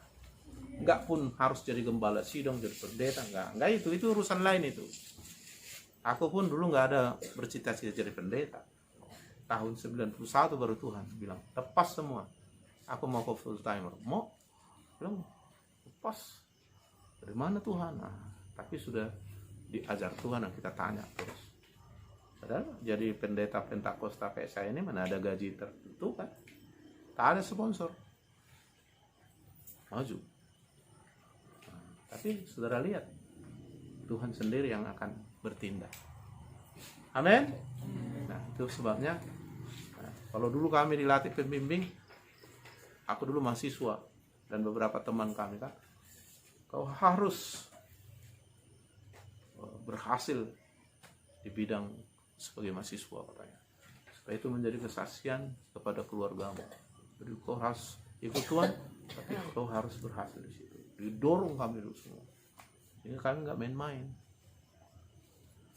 A: Enggak pun harus jadi gembala sidang, jadi pendeta, enggak itu urusan lain itu. Aku pun dulu enggak ada bercita-cita jadi pendeta. Tahun 91 baru Tuhan bilang, lepas semua. Aku mau ke full timer. Mau? Bilang, lepas. Dari mana Tuhan? Nah, tapi sudah diajar Tuhan dan kita tanya terus. Padahal jadi pendeta Pentakosta kayak saya ini mana ada gaji tertentu kan? Tak ada sponsor. Maju. Nah, tapi saudara lihat, Tuhan sendiri yang akan bertindak. Amin. Nah itu sebabnya. Nah, kalau dulu kami dilatih pembimbing, aku dulu mahasiswa dan beberapa teman kami kan, kau harus berhasil di bidang sebagai mahasiswa katanya, supaya itu menjadi kesaksian kepada keluargamu. Jadi kau harus ikut Tuhan, tapi kau harus berhasil di situ. Didorong kami dulu semua. Ini kami nggak main-main.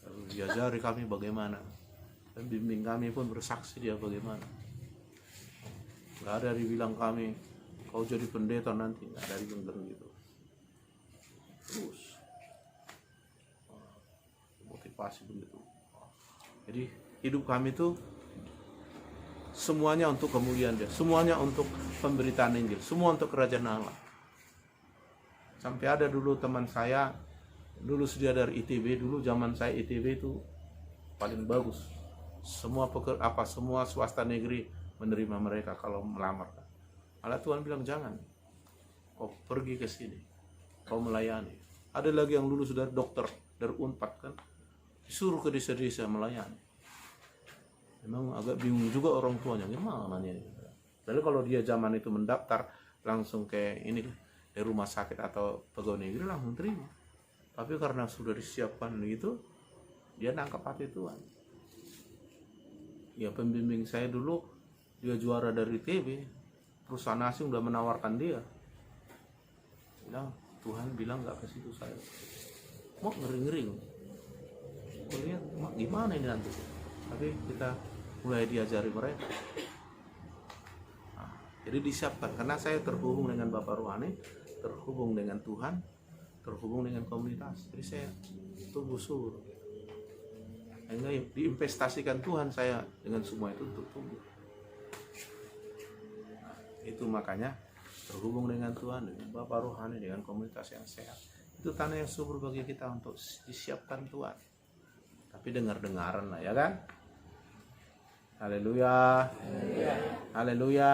A: Lalu diajari kami bagaimana, dan bimbing kami pun bersaksi dia bagaimana. Nggak ada dibilang kami kau jadi pendeta nanti, nggak ada dibilang gitu. Terus motivasi begitu. Jadi hidup kami itu semuanya untuk kemuliaan Dia, semuanya untuk pemberitaan Injil, semua untuk kerajaan Allah. Sampai ada dulu teman saya, dulu dia dari ITB, dulu zaman saya ITB itu paling bagus. Semua semua swasta negeri menerima mereka kalau melamar. Malah Tuhan bilang jangan, kau pergi ke sini, kau melayani. Ada lagi yang lulus dari dokter, dari Unpad kan, disuruh ke desa-desa melayani. Memang agak bingung juga orang tuanya, gimana nih? Lalu kalau dia zaman itu mendaftar langsung ke ini di rumah sakit atau pegawai negeri langsung terima. Tapi karena sudah disiapkan gitu, dia nangkap hati Tuhan. Ya pembimbing saya dulu, dia juara dari TB, perusahaan asing udah menawarkan dia. Tuhan bilang nggak ke situ saya. Mau ngeri-ngeri. Lihat gimana ini nanti. Tapi kita mulai diajari mereka. Nah, jadi disiapkan karena saya terhubung dengan Bapak Rohani, terhubung dengan Tuhan, terhubung dengan komunitas. Jadi saya tumbuh subur. Sehingga diinvestasikan Tuhan saya dengan semua itu untuk tumbuh. Nah, itu makanya terhubung dengan Tuhan, dengan Bapak Rohani, dengan komunitas yang sehat. Itu tanah yang subur bagi kita untuk disiapkan Tuhan. Tapi dengar-dengaran lah ya kan. Haleluya. Haleluya.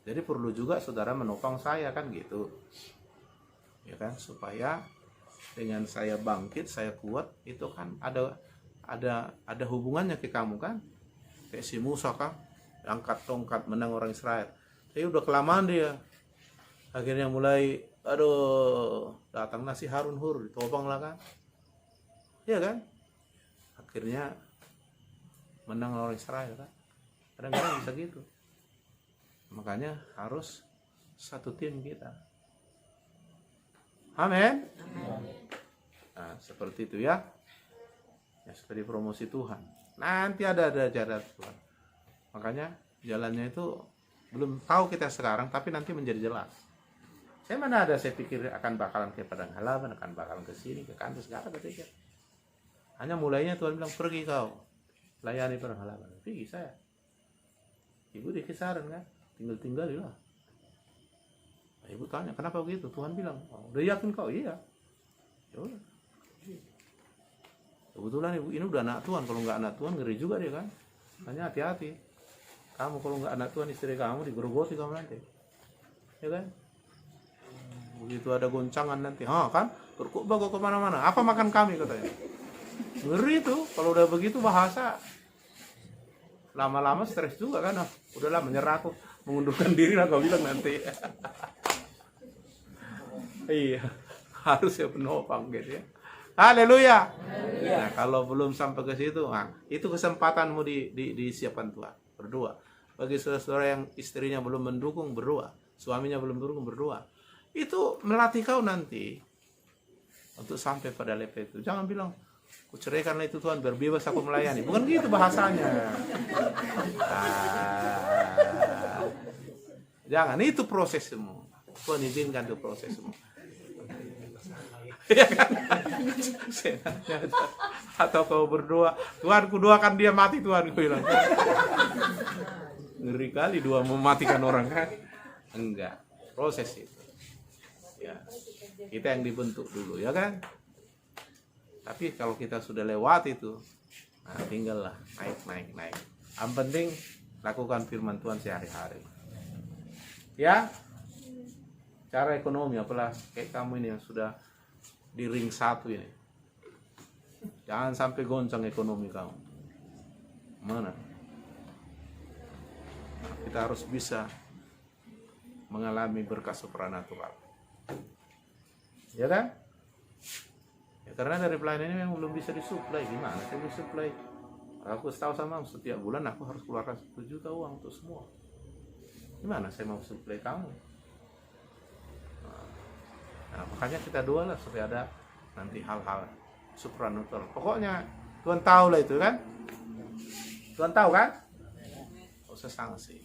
A: Jadi perlu juga saudara menopang saya kan gitu. Ya kan, supaya dengan saya bangkit, saya kuat, itu kan ada hubungannya ke kamu kan. Kayak si Musa kan, angkat tongkat menang orang Israel. Tapi udah kelamaan dia. Akhirnya mulai datang nasi Harun Hur, ditopang lah kan. Iya kan? Akhirnya menang orang Israel kan. Kadang-kadang bisa gitu. Makanya harus satu tim kita. Amin. Nah, Nah, seperti itu ya. Ya, seperti promosi Tuhan. Nanti ada jalan Tuhan. Makanya jalannya itu belum tahu kita sekarang, tapi nanti menjadi jelas. Saya mana ada saya pikir akan bakalan ke padang halaman, akan bakalan ke sini, ke kantor, segala ada pikir. Hanya mulainya Tuhan bilang, pergi kau, layani padang halaman. Pergi saya. Ibu di kisaran kan, tinggal-tinggal lah. Nah, ibu tanya, kenapa begitu? Tuhan bilang, oh, udah yakin kau? Iya. Ya udah. Kebetulan ibu ini udah anak Tuhan, kalau nggak anak Tuhan ngeri juga dia kan. Hanya hati-hati. Kamu kalau nggak anak Tuhan, istri kamu digerogoti kamu nanti. Ya kan? Begitu ada goncangan nanti, kan? Berkubah kok kemana-mana. Apa makan kami katanya? Ngeri tuh, kalau udah begitu bahasa. Lama-lama stres juga kan. Udahlah menyerah aku, mengundurkan diri lah kau bilang nanti. Iya, harus ya penopang gitu ya. Haleluya. Nah, kalau belum sampai ke situ, itu kesempatanmu disiapkan Tuhan. Berdoa. Bagi saudara yang istrinya belum mendukung, berdoa. Suaminya belum mendukung, berdoa. Itu melatih kau nanti untuk sampai pada level itu. Jangan bilang, ku cerai karena itu Tuhan, berbebas aku melayani. Bukan gitu bahasanya. Jangan, itu proses semua. Tuhan izinkan itu proses semua. Ya kan? Atau kau berdoa, Tuhan ku doakan dia mati, Tuhan ku bilang. Ngeri kali doa mematikan orang kan? Enggak, proses itu. Ya, kita yang dibentuk dulu ya kan? Tapi kalau kita sudah lewat itu, nah tinggallah naik. Yang penting lakukan firman Tuhan sehari-hari. Ya, cara ekonomi apalah kayak kamu ini yang sudah di ring 1 ini, jangan sampai goncang ekonomi kamu. Mana? Kita harus bisa mengalami berkat supranatural. Ya kan? Ya, karena dari pelayanan ini memang belum bisa disuplai. Gimana saya bisa suplai? Aku tahu sama setiap bulan aku harus keluarkan 1 juta uang untuk semua. Gimana saya mau suplai kamu? Nah, makanya kita doa lah supaya ada nanti hal-hal supranatural. Pokoknya Tuhan tahu lah itu kan? Tuhan tahu kan? Gak usah sanksi.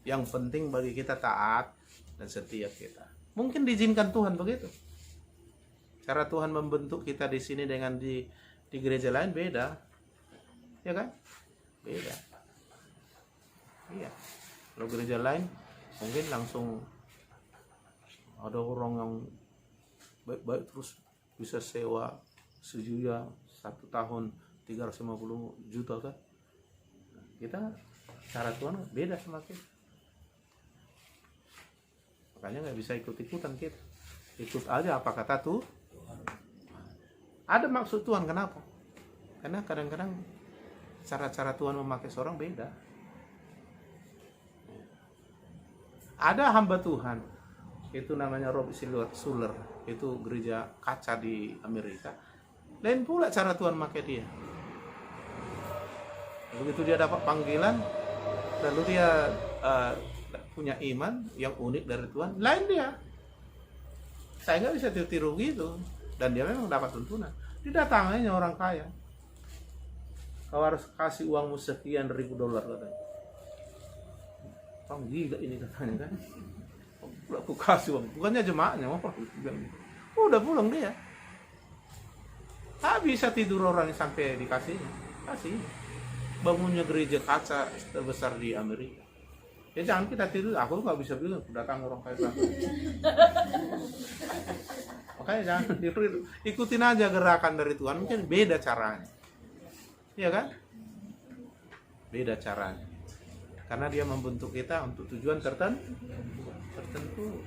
A: Yang penting bagi kita taat dan setia kita. Mungkin diizinkan Tuhan begitu. Cara Tuhan membentuk kita di sini dengan di gereja lain beda. Ya kan? Beda. Iya. Kalau gereja lain mungkin langsung ada orang yang baik-baik terus bisa sewa sejuta 1 tahun 350 juta kan. Kita cara Tuhan beda sama kita. Makanya nggak bisa ikut-ikutan kita. Ikut aja apa kata tuh. Ada maksud Tuhan, kenapa? Karena kadang-kadang cara-cara Tuhan memakai seorang beda. Ada hamba Tuhan, itu namanya Rob Suller, itu gereja kaca di Amerika. Lain pula cara Tuhan memakai dia. Begitu dia dapat panggilan, lalu dia punya iman yang unik dari Tuhan, lain dia. Saya nggak bisa tiru gitu. Dan dia memang dapat tuntunan. Didatanginya orang kaya. Kau harus kasih uangmu sekian ribu dolar katanya. Orang gila ini katanya kan. Aku kasih uang. Bukannya jemaahnya. Udah pulang dia. Tak bisa tidur orang sampai dikasihnya. Kasih. Bangunnya gereja kaca terbesar di Amerika. Ya jangan kita tidur. Aku nggak bisa bilang datang orang kaya. Makanya jangan tidur. Ikutin aja gerakan dari Tuhan. Mungkin beda caranya. Iya kan? Beda caranya. Karena dia membentuk kita untuk tujuan tertentu.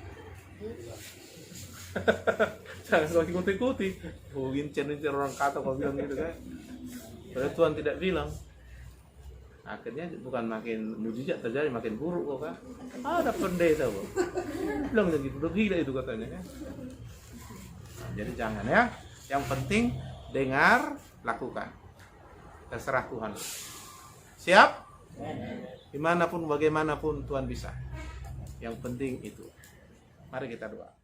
A: Jangan kau ikuti-ikuti. Ngincer orang kata kau bilang gitu kan. Padahal Tuhan tidak bilang. Akhirnya bukan makin mujizat terjadi, makin buruk kok kan. Ada pendeta kok. Bilang gitu, udah gila itu katanya kan. Nah, jadi jangan ya. Yang penting dengar, lakukan. Terserah Tuhan. Siap? Dimanapun, bagaimanapun Tuhan bisa. Yang penting itu. Mari kita doa.